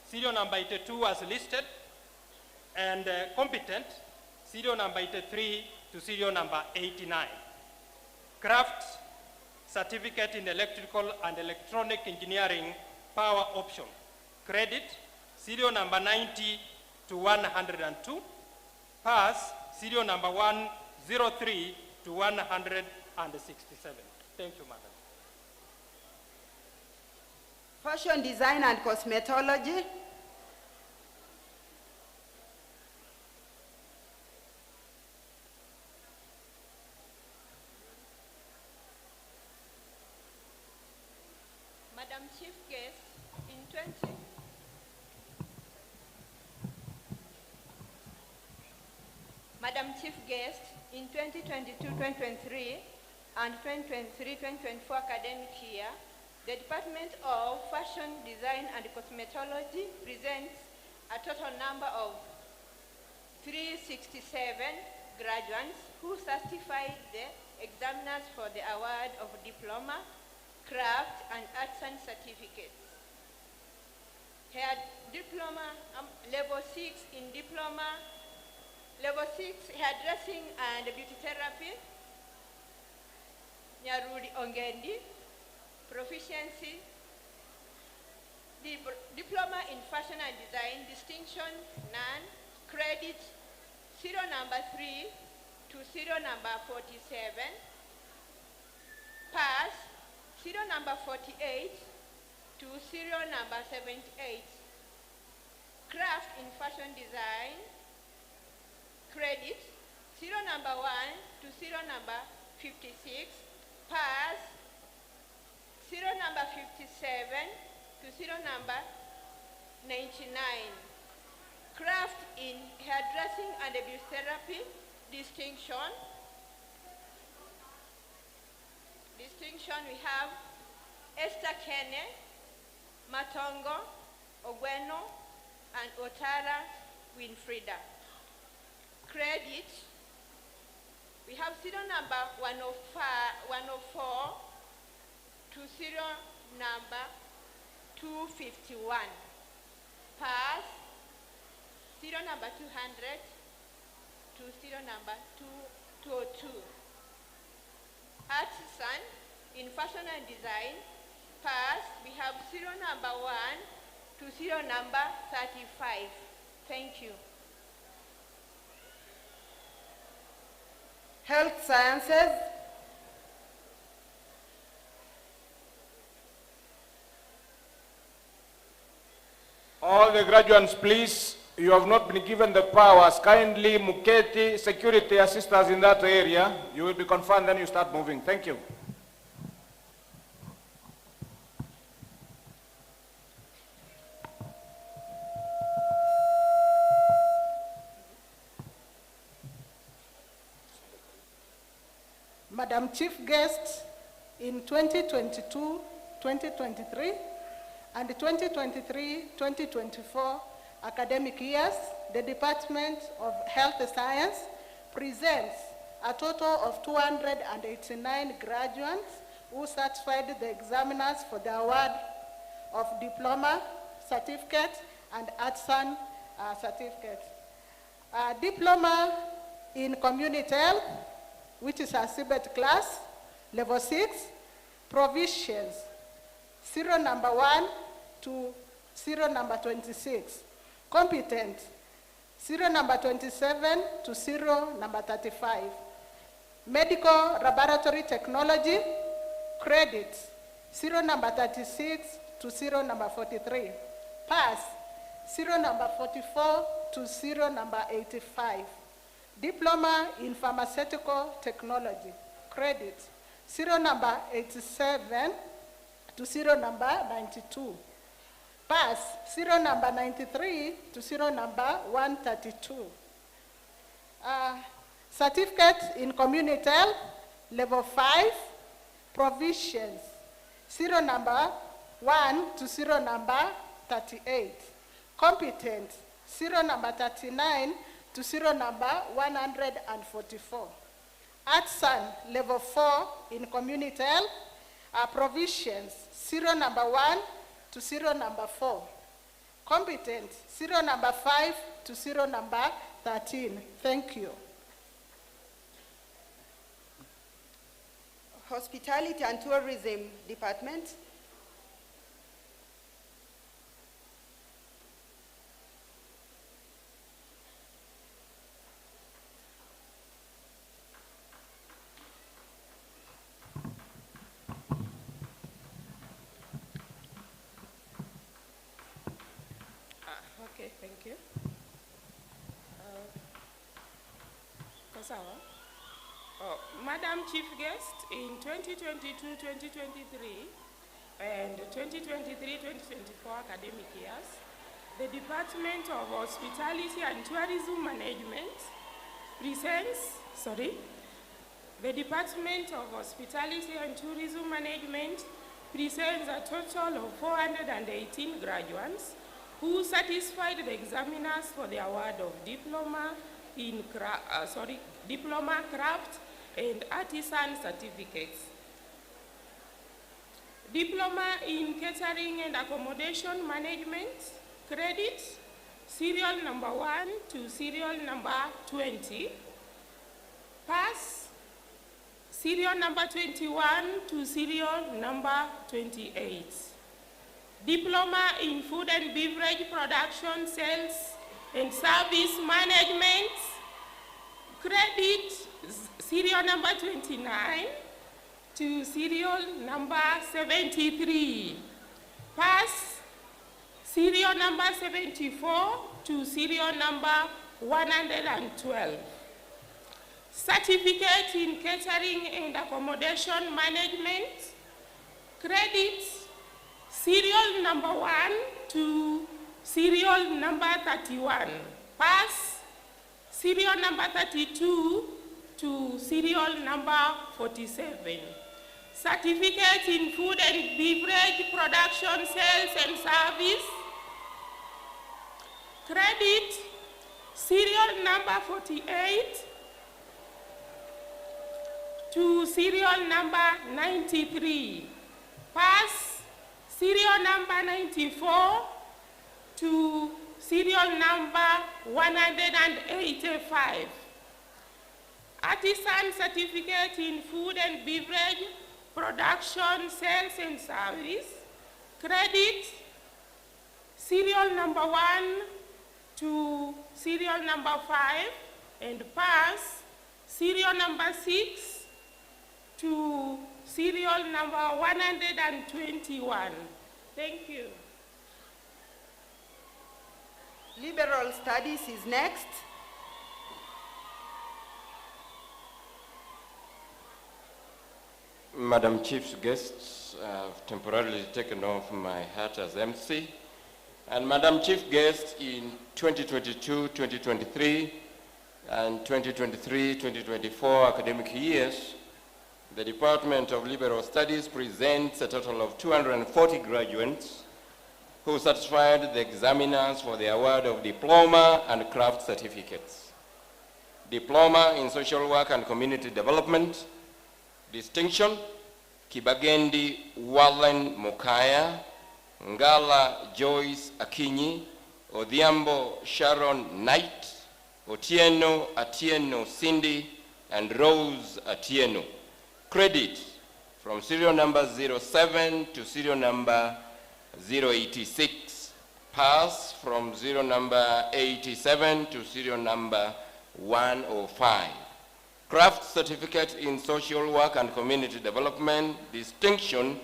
serial number 82 as listed, and competent, serial number 83 to serial number 89. Craft certificate in electrical and electronic engineering, power option, credit, serial number 90 to 102, pass, serial number 103 to 167. Thank you, Madam. Fashion design and cosmetology. Madam Chief Guest, in 2022-2023 and 2023-2024 academic year, the Department of Fashion Design and Cosmetology presents a total number of 367 graduates who certified the examiners for the award of diploma, craft, and arts and certificates. Hair diploma, level 6 in diploma, level 6 hairdressing and beauty therapy, Nyaruri Ongendi, proficiency, diploma in fashion and design, distinction, none, credit, serial number 3 to serial number 47, pass, serial number 48 to serial number 78, craft in fashion design, credit, serial number 1 to serial number 56, pass, serial number 57 to serial number 99. Craft in hairdressing and beauty therapy, distinction. Distinction, we have Esther Kene, Matongo, Ogweno, and Otara Winfrida. Credit, we have serial number 104 to serial number 251. Pass, serial number 200 to serial number 202. Artisan in fashion and design, pass, we have serial number 1 to serial number 35. Thank you. Health sciences. All the graduates, please, you have not been given the powers. Kindly, Muketi, security assistants in that area, you will be confined, then you start moving. Thank you. Madam Chief Guest, in 2022-2023 and 2023-2024 academic years, the Department of Health Science presents a total of 289 graduates who satisfied the examiners for the award of diploma, certificate, and artisan certificate. Diploma in community health, which is a CBET class, level 6, provisions, serial number 1 to serial number 26. Competent, serial number 27 to serial number 35. Medical laboratory technology, credits, serial number 36 to serial number 43. Pass, serial number 44 to serial number 85. Diploma in pharmaceutical technology, credits, serial number 87 to serial number 92. Pass, serial number 93 to serial number 132. Certificate in community health, level 5, provisions, serial number 1 to serial number 38. Competent, serial number 39 to serial number 144. Artisan, level 4 in community health, provisions, serial number 1 to serial number 4. Competent, serial number 5 to serial number 13. Thank you. Hospitality and Tourism Department. Okay, thank you. Madam Chief Guest, in 2022-2023 and 2023-2024 academic years, the Department of Hospitality and Tourism Management presents, the Department of Hospitality and Tourism Management presents a total of 418 graduates who satisfied the examiners for the award of diploma in diploma, craft, and artisan certificates. Diploma in catering and accommodation management, credit, serial number 1 to serial number 20. Pass, serial number 21 to serial number 28. Diploma in food and beverage production, sales, and service management, credit, serial number 29 to serial number 73. Pass, serial number 74 to serial number 112. Certificate in catering and accommodation management, credit, serial number 1 to serial number 31. Pass, serial number 32 to serial number 47. Certificate in food and beverage production, sales and service, credit, serial number 48 to serial number 93. Pass, serial number 94 to serial number 185. Artisan certificate in food and beverage production, sales and service, credit, serial number 1 to serial number 5, and pass, serial number 6 to serial number 121. Thank you. Liberal studies is next. Madam Chief Guest, I've temporarily taken off my hat as MC. And Madam Chief Guest, in 2022-2023 and 2023-2024 academic years, The Department of Liberal Studies presents a total of 240 graduates who satisfied the examiners for the award of diploma and craft certificates. Diploma in Social Work and Community Development, distinction, Kibagendi Wallen Mukaya, Ngala Joyce Akinyi, Odhiambo Sharon Knight, Otieno Atieno Cindy, and Rose Atieno. Credit from serial number 07 to serial number 086. Pass from serial number 87 to serial number 105. Craft certificate in social work and community development, distinction,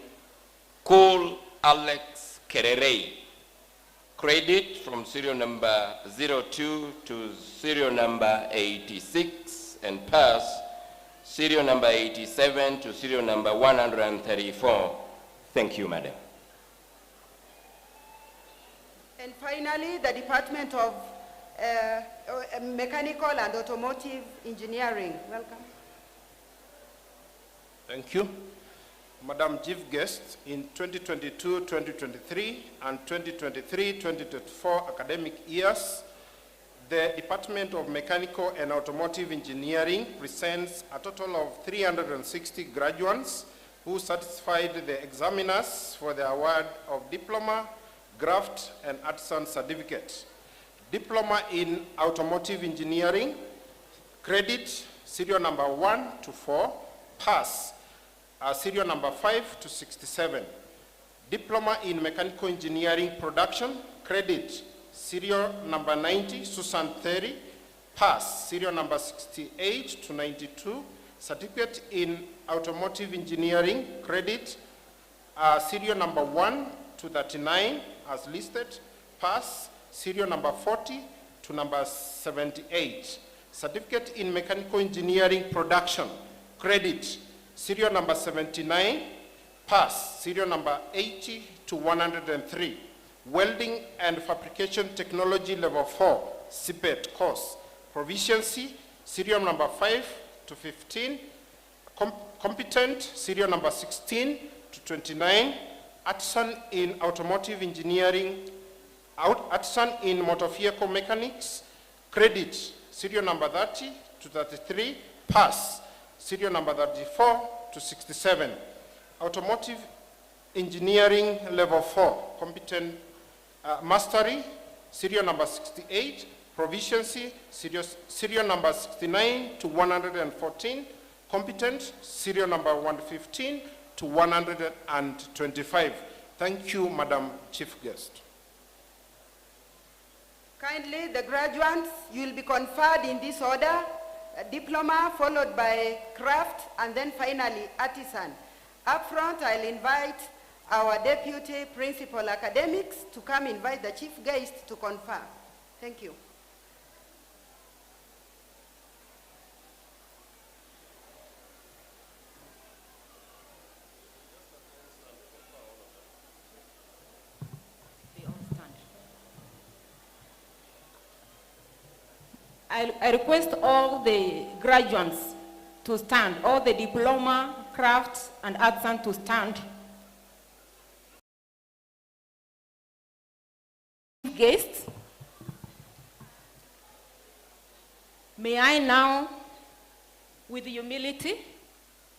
Cole Alex Kererei. Credit from serial number 02 to serial number 86, and pass serial number 87 to serial number 134. Thank you, Madam. And finally, the Department of Mechanical and Automotive Engineering. Welcome. Thank you. Madam Chief Guest, in 2022-2023 and 2023-2024 academic years, the Department of Mechanical and Automotive Engineering presents a total of 360 graduates who satisfied the examiners for the award of diploma, graft, and artisan certificate. Diploma in Automotive Engineering, credit serial number 1 to 4, pass serial number 5 to 67. Diploma in Mechanical Engineering Production, credit serial number 90, Susan Terry, pass serial number 68 to 92. Certificate in Automotive Engineering, credit serial number 1 to 39 as listed, pass serial number 40 to number 78. Certificate in Mechanical Engineering Production, credit serial number 79, pass serial number 80 to 103. Welding and Fabrication Technology Level 4, CPET course, proficiency serial number 5 to 15, competent serial number 16 to 29, artisan in Automotive Engineering, artisan in Motor Vehicle Mechanics, credit serial number 30 to 33, pass serial number 34 to 67. Automotive Engineering Level 4, competent mastery, serial number 68, proficiency, serial number 69 to 114, competent, serial number 115 to 125. Thank you, Madam Chief Guest. Kindly, the graduates, you will be conferred in this order: diploma, followed by craft, and then finally artisan. Up front, I'll invite our Deputy Principal Academics to come invite the Chief Guest to confer. Thank you. I request all the graduates to stand, all the diploma, crafts, and artisan to stand. Guests, may I now, with humility,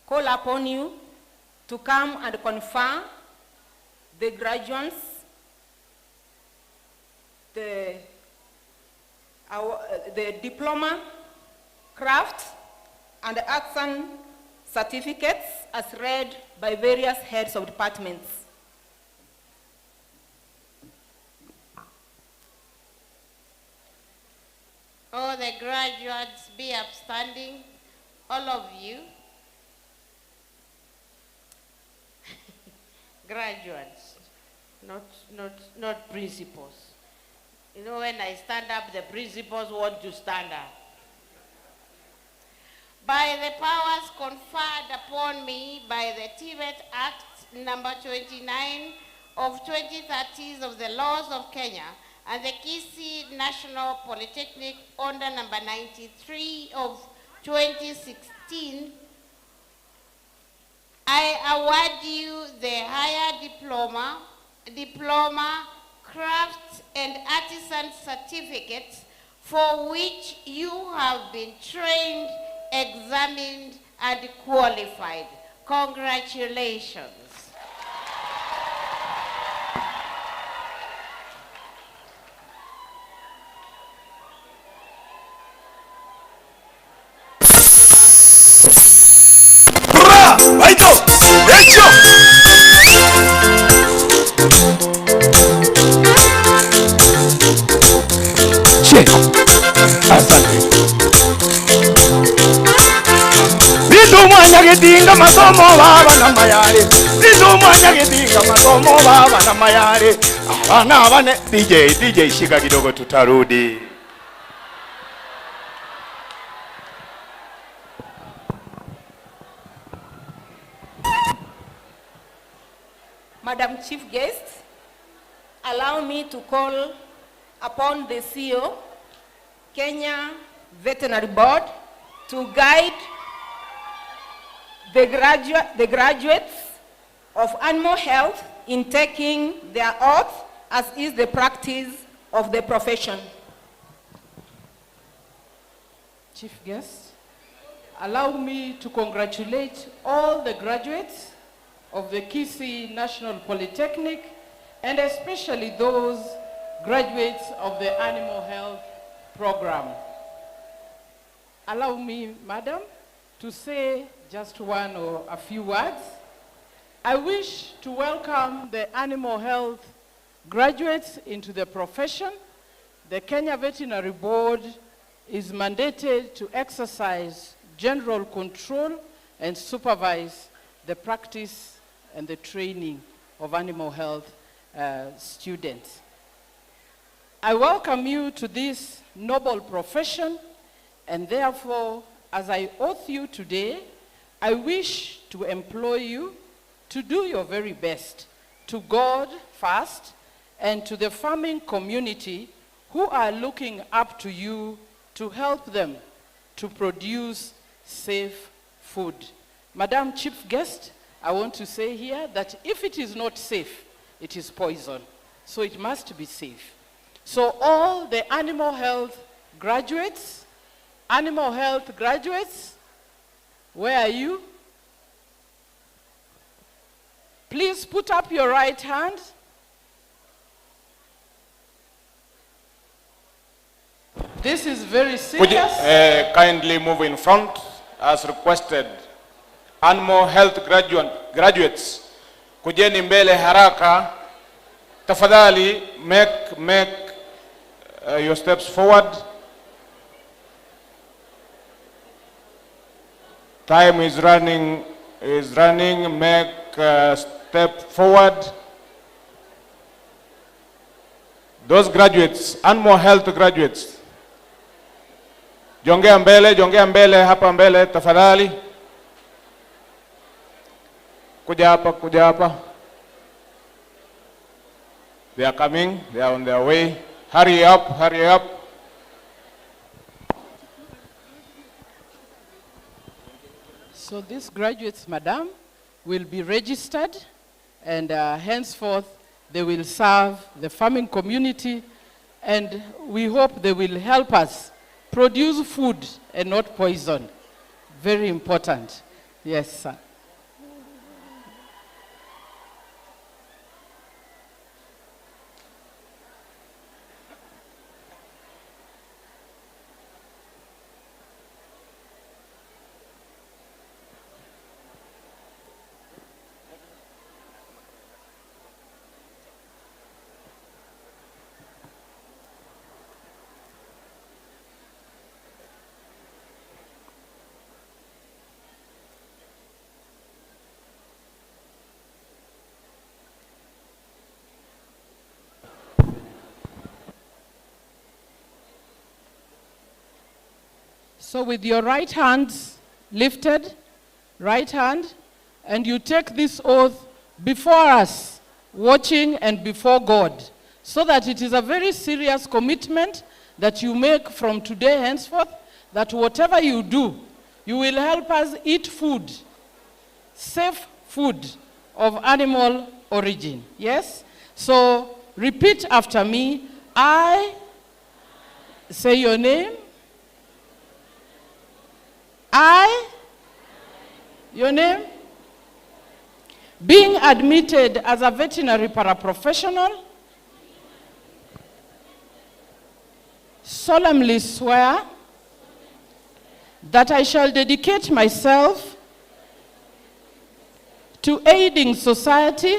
call upon you to come and confer the graduates the diploma, craft, and artisan certificates as read by various heads of departments. All the graduates be upstanding, all of you. Graduates, not principals. You know, when I stand up, the principals want to stand up. By the powers conferred upon me by the TVET Act number 29 of 2013 of the laws of Kenya and the Kisii National Polytechnic order number 93 of 2016, I award you the higher diploma, crafts and artisan certificates for which you have been trained, examined, and qualified. Congratulations. Gedinga masomo baba na mayare Nizumanya gedinga masomo baba na mayare Abana bane DJ shika kidogo tutarudi. Madam Chief Guest, allow me to call upon the CEO, Kenya Veterinary Board, to guide the graduates of animal health in taking their oath, as is the practice of the profession. Chief Guest, allow me to congratulate all the graduates of the Kisii National Polytechnic, and especially those graduates of the animal health program. Allow me, Madam, to say just one or a few words. I wish to welcome the animal health graduates into the profession. The Kenya Veterinary Board is mandated to exercise general control and supervise the practice and the training of animal health students. I welcome you to this noble profession, and therefore, as I oath you today, I wish to employ you to do your very best to God first and to the farming community who are looking up to you to help them to produce safe food. Madam Chief Guest, I want to say here that if it is not safe, it is poison. So it must be safe. So all the animal health graduates, where are you? Please put up your right hand. This is very serious. Would you kindly move in front as requested? Animal health graduates, kujeni mbele haraka. Tafadhali make your steps forward. Time is running. Make a step forward. Those graduates, animal health graduates, jongea mbele, hapa mbele, tafadhali. Kuja hapa. They are coming, they are on their way. Hurry up. So these graduates, Madam, will be registered, and henceforth they will serve the farming community, and we hope they will help us produce food and not poison. Very important. Yes, sir. So with your right hand lifted, right hand, and you take this oath before us, watching and before God, so that it is a very serious commitment that you make from today henceforth, that whatever you do, you will help us eat food, safe food of animal origin. Yes? So repeat after me. I, say your name. I, your name. Being admitted as a veterinary paraprofessional, solemnly swear that I shall dedicate myself to aiding society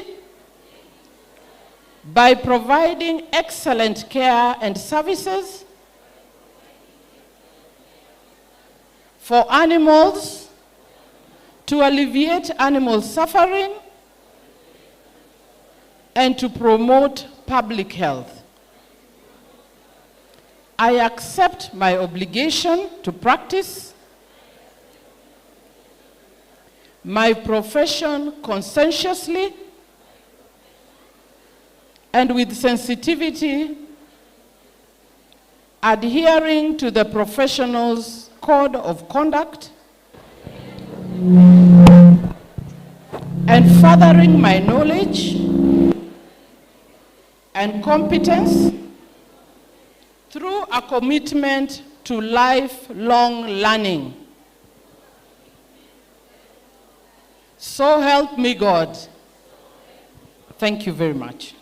by providing excellent care and services for animals, to alleviate animal suffering, and to promote public health. I accept my obligation to practice my profession conscientiously and with sensitivity, adhering to the professional's code of conduct and furthering my knowledge and competence through a commitment to lifelong learning. So help me God. Thank you very much.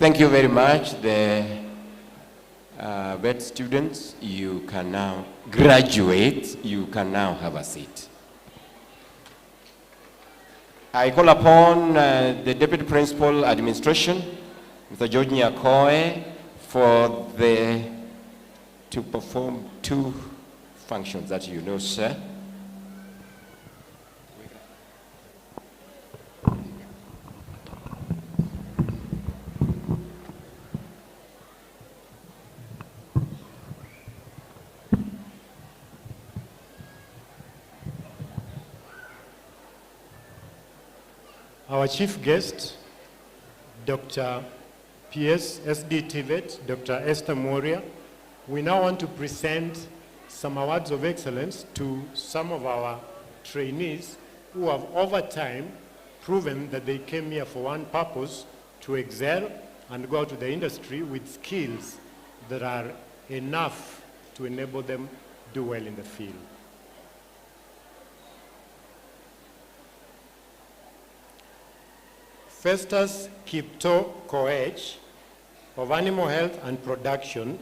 Thank you very much. The vet students, you can now graduate. You can now have a seat. I call upon the Deputy Principal Administration, Mr. George Nyakoe, to perform two functions that you know, sir. Our chief guest, Dr. PS SD TVET, Dr. Esther Moria, we now want to present some awards of excellence to some of our trainees who have over time proven that they came here for one purpose, to excel and go out to the industry with skills that are enough to enable them do well in the field. Festus Kipto Koech of Animal Health and Production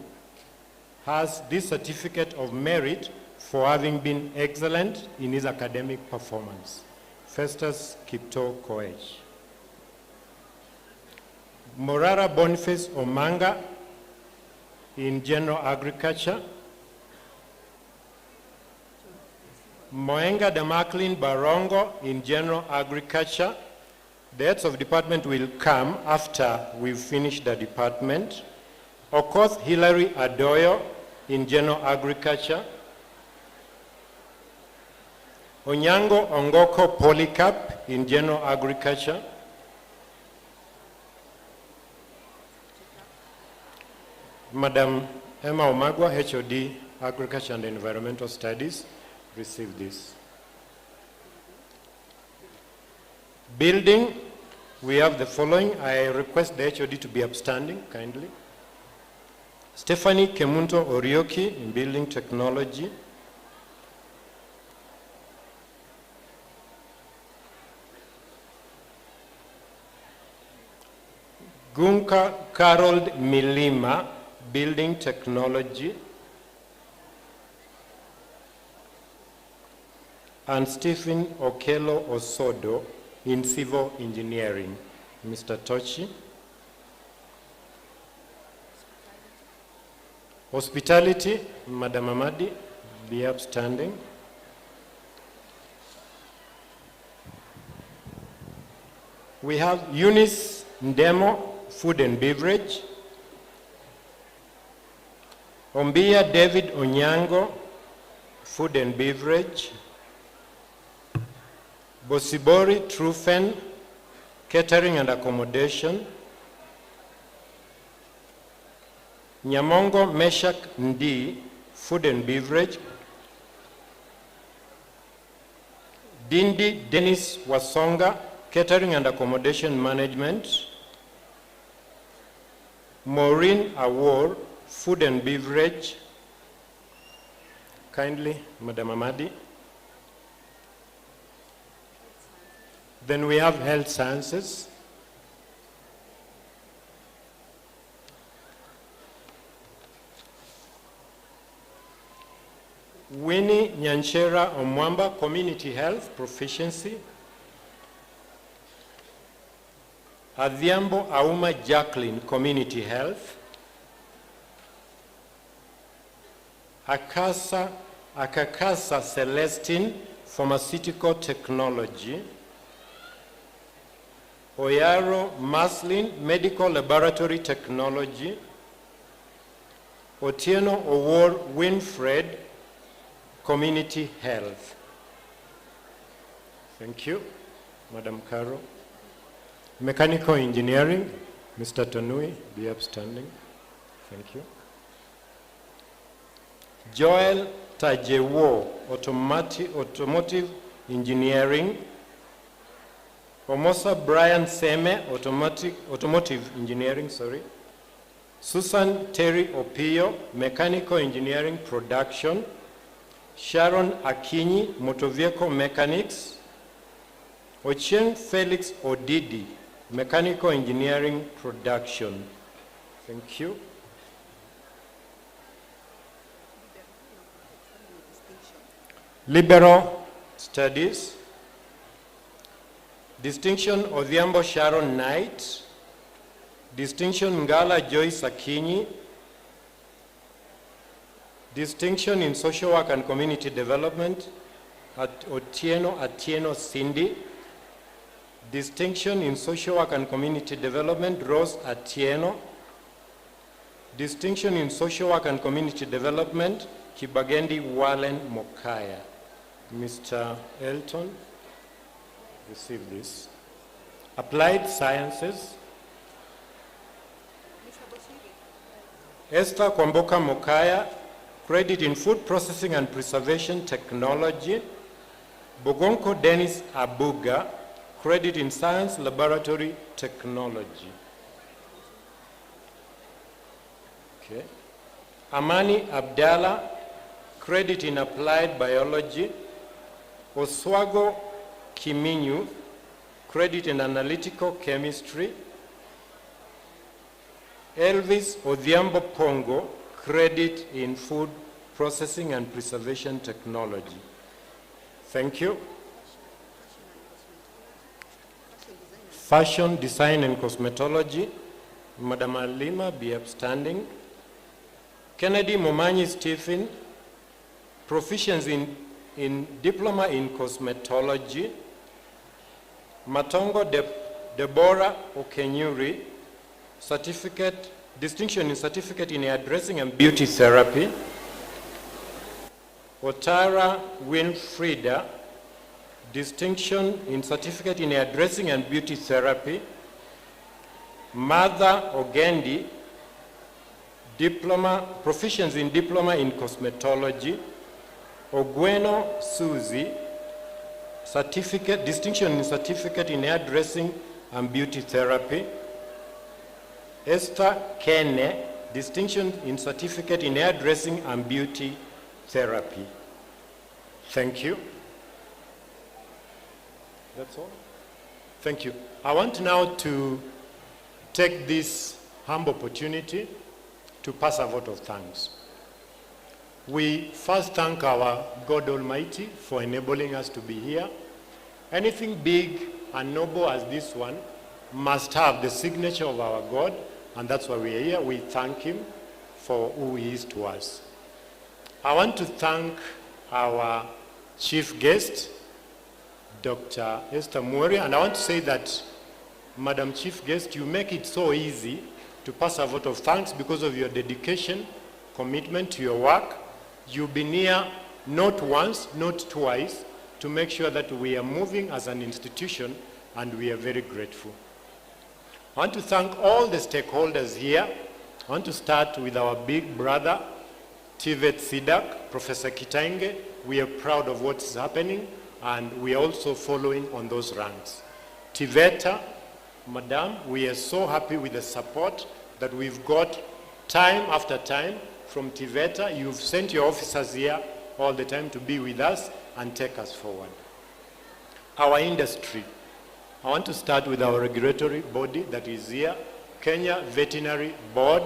has this certificate of merit for having been excellent in his academic performance. Festus Kipto Koech. Morara Boniface Omanga in General Agriculture. Moenga Damaklin Barongo in General Agriculture. The heads of department will come after we've finished the department. Okoth Hilary Adoyo in General Agriculture. Onyango Ongoko Polycarp in General Agriculture. Madam Emma Omagwa, HOD, Agriculture and Environmental Studies, receive this. Building, we have the following. I request the HOD to be upstanding, kindly. Stephanie Kemunto Orioki in Building Technology. Gunka Carol Milima, Building Technology. And Stephen Okelo Osodo in Civil Engineering. Mr. Tochi. Hospitality, Madam Amadi, be upstanding. We have Eunice Ndemo, Food and Beverage. Ombia David Onyango, food and beverage. Bosibori Trufen, catering and accommodation. Nyamongo Meshak Ndi, food and beverage. Dindi Dennis Wasonga, catering and accommodation management. Maureen Awor, food and beverage. Kindly, Madam Amadi. Then we have health sciences. Winnie Nyanchera Omwamba, community health, proficiency. Adhiambo Auma Jacqueline, community health. Akakasa Celestine, pharmaceutical technology. Oyaro Maslin, medical laboratory technology. Otieno Owor Winfred, community health. Thank you, Madam Caro. Mechanical engineering, Mr. Tanui, be upstanding. Thank you. Joel Tajewo, automotive engineering. Omosa Brian Seme, automotive engineering, sorry. Susan Terry Opio, mechanical engineering production. Sharon Akinyi, motor vehicle mechanics. Ochieng Felix Odidi, mechanical engineering production. Thank you. Liberal studies. Distinction Odhiambo Sharon Knight. Distinction Ngala Joyce Akinyi. Distinction in social work and community development at Atieno Cindy. Distinction in social work and community development, Rose Atieno. Distinction in social work and community development, Kibagendi Wallen Mokaya. Mr. Elton, receive this. Applied sciences. Esther Kwamboka Mokaya, credit in food processing and preservation technology. Bogonko Dennis Abuga, credit in science laboratory technology. Okay. Amani Abdallah, credit in applied biology. Oswago Kiminyu, credit in analytical chemistry. Elvis Odhiambo Pongo, credit in food processing and preservation technology. Thank you. Fashion, design, and cosmetology, Madam Alima, be upstanding. Kennedy Momanyi Stephen, proficiency in diploma in cosmetology. Matongo Deborah Okenyuri, certificate, distinction in certificate in hairdressing and beauty therapy. Otara Winfrida, distinction in certificate in hairdressing and beauty therapy. Mother Ogendi, diploma, proficiency in diploma in cosmetology. Ogweno Suzy, certificate, distinction in certificate in hairdressing and beauty therapy. Esther Kene, distinction in certificate in hairdressing and beauty therapy. Thank you. That's all. Thank you. I want now to take this humble opportunity to pass a vote of thanks. We first thank our God Almighty for enabling us to be here. Anything big and noble as this one must have the signature of our God, and that's why we are here. We thank him for who he is to us. I want to thank our chief guest, Dr. Esther Mwori, and I want to say that, Madam Chief Guest, you make it so easy to pass a vote of thanks because of your dedication commitment to your work. You've been here not once, not twice, to make sure that we are moving as an institution, and we are very grateful. I want to thank all the stakeholders here. I want to start with our big brother, TVET SIDAC, Professor Kitainge. We are proud of what is happening, and we are also following on those ranks. TVETA, Madam, we are so happy with the support that we've got time after time from TVETA. You've sent your officers here all the time to be with us and take us forward. Our industry. I want to start with our regulatory body that is here, Kenya Veterinary Board.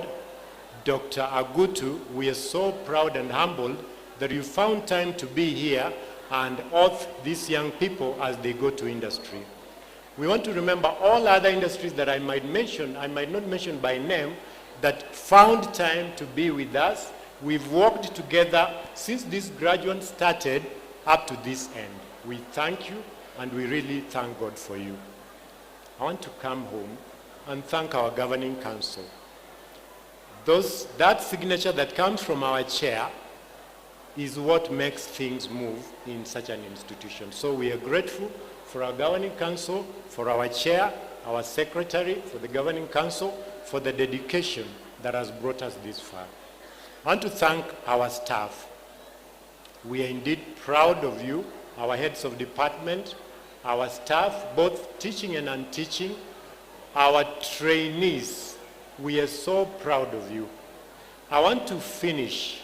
Dr. Agutu, we are so proud and humbled that you found time to be here and oath these young people as they go to industry. We want to remember all other industries that I might not mention by name, that found time to be with us. We've worked together since these graduates started up to this end. We thank you, and we really thank God for you. I want to come home and thank our governing council. That signature that comes from our chair is what makes things move in such an institution. So we are grateful for our governing council, for our chair, our secretary, for the governing council, for the dedication that has brought us this far. I want to thank our staff. We are indeed proud of you, our heads of department, our staff, both teaching and unteaching, our trainees. We are so proud of you. I want to finish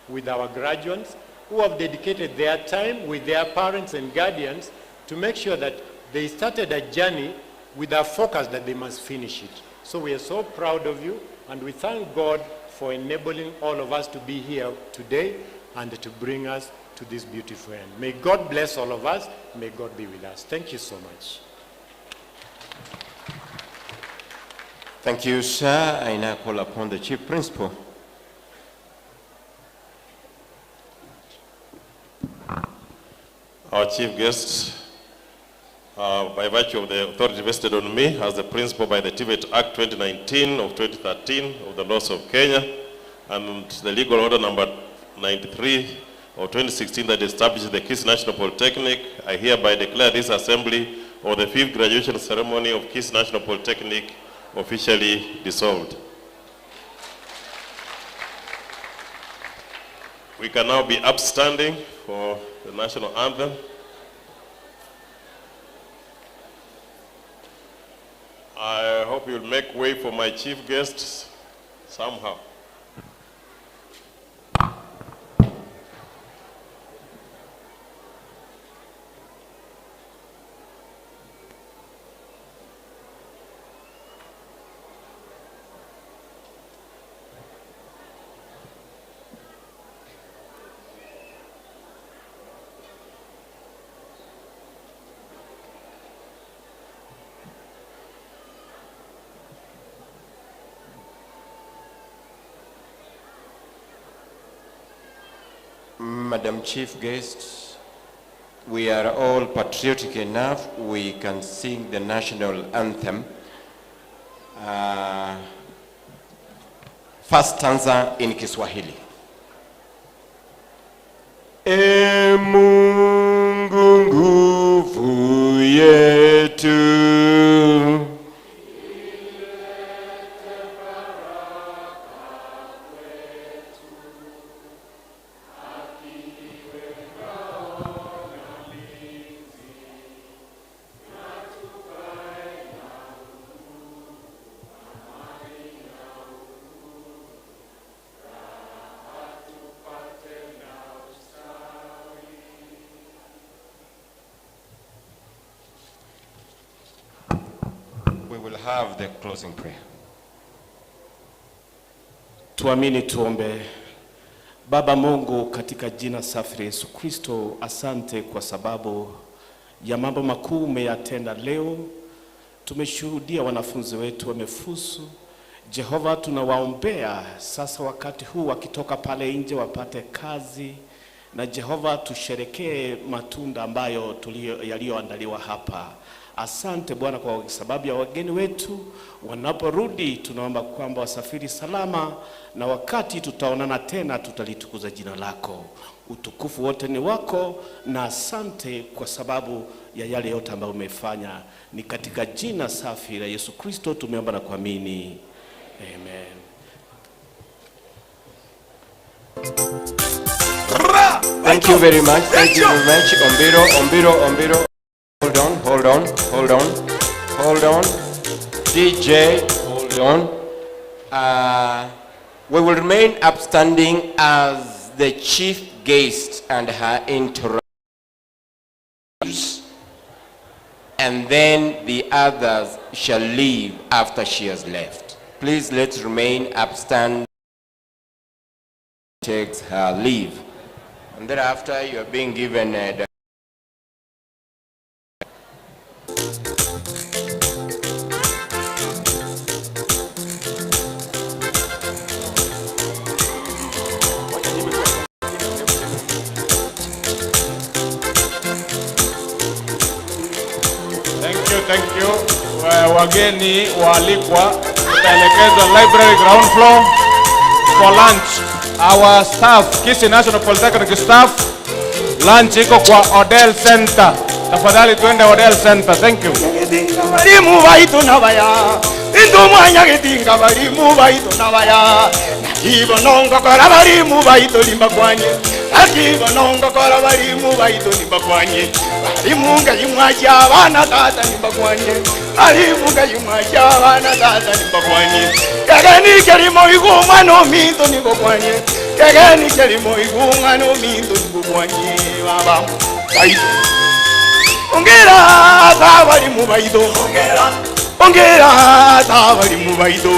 with our graduates who have dedicated their time with their parents and guardians to make sure that they started a journey with a focus that they must finish it. So we are so proud of you, and we thank God for enabling all of us to be here today and to bring us to this beautiful end. May God bless all of us. May God be with us. Thank you so much. Thank you, sir. I now call upon the Chief Principal. Our chief guest, by virtue of the authority vested on me as the principal by the TVET Act 2019 of 2013 of the laws of Kenya, and the legal order number 93 of 2016 that establishes the Kisii National Polytechnic, I hereby declare this assembly of the 5th graduation ceremony of Kisii National Polytechnic officially dissolved. We can now be upstanding for the national anthem. I hope you'll make way for my chief guests somehow. Madam Chief Guest, we are all patriotic enough, we can sing the national anthem. First stanza in Kiswahili. E Mungu nguvu yetu, have the closing prayer. Tuamini tuombe. Baba Mungu, katika jina safi la Yesu Kristo, asante kwa sababu ya mambo makuu umeyatenda leo. Tumeshuhudia wanafunzi wetu wamefuzu. Jehova, tunawaombea sasa wakati huu wakitoka pale nje wapate kazi, na Jehova tusherekee matunda ambayo yaliyoandaliwa hapa. Asante Bwana kwa sababu ya wageni wetu wanaporudi, tunaomba kwamba wasafiri salama, na wakati tutaonana tena tutalitukuza jina lako. Utukufu wote ni wako, na asante kwa sababu ya yale yote ambayo umefanya. Ni katika jina safi la Yesu Kristo tumeomba na kuamini. Amen. Thank you very much. Thank you very much. Ombiro. Hold on. DJ, hold on. We will remain upstanding as the chief guest and her interviews, and then the others shall leave after she has left. Please, let's remain upstanding. Takes her leave, and thereafter you are being given a Thank you. Wageni waalikwa, tutaelekezwa library ground floor for lunch. Our staff, Kisii National Polytechnic staff, lunch iko kwa Odell Center. Tafadhali tuende Odell Center. Thank you. Barimu baitu nabaya, indumwanya gedinga barimu baitu nabaya. Nakibo nongo kora barimu baitu limbakwanye. Nakibo nongo kora barimu baitu limbakwanye. Barimu ngayimwaja abana tata limbakwanye. Barimu ngayimwaja abana tata limbakwanye. Kagani kelimo iguma no minto limbakwanye. Kagani kelimo iguma no minto limbakwanye. Baba baitu. Ongera tabari mubaido. Ongera tabari mubaido.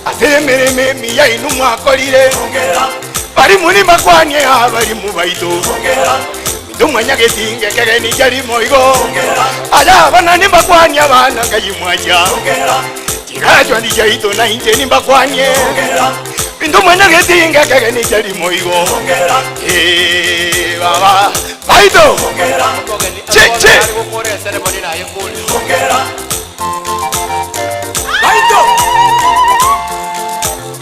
Asemere memi ya inu mwakolire. Bari muni makwanye abari mubaido. Ndumanya getinge kageni jari moigo. Aja bana ni makwanye abana ngayimwaja. Tirajwa ndi jaito na inje ni makwanye. Ndumanya getinge kageni jari moigo. Baba Baido. Che. Baido.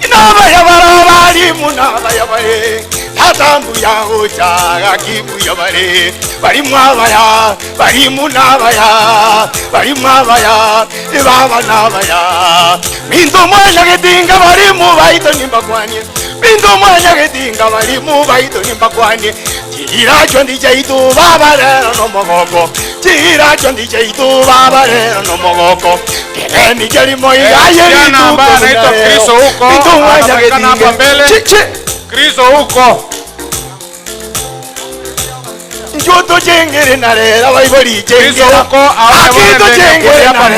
Inaba ya barabari munaba ya bare. Hatambu ya hoja akibu ya bare. Bari mwabaya, bari munabaya, bari mwabaya, ibaba nabaya. Minto mwanya gedinga bari mubaido nimbakwanye. Minto mwanya gedinga bari mubaido nimbakwanye. Chihiracho ndijaitu babarero no mogoko. Chihiracho ndijaitu babarero no mogoko. Kegeni kelimo igaye Kijana ambaye anaitwa Kristo huko, anapatikana hapa mbele. Kristo huko. Njoto jengere narera baibori jengera. Kristo huko, Akito jengere narera.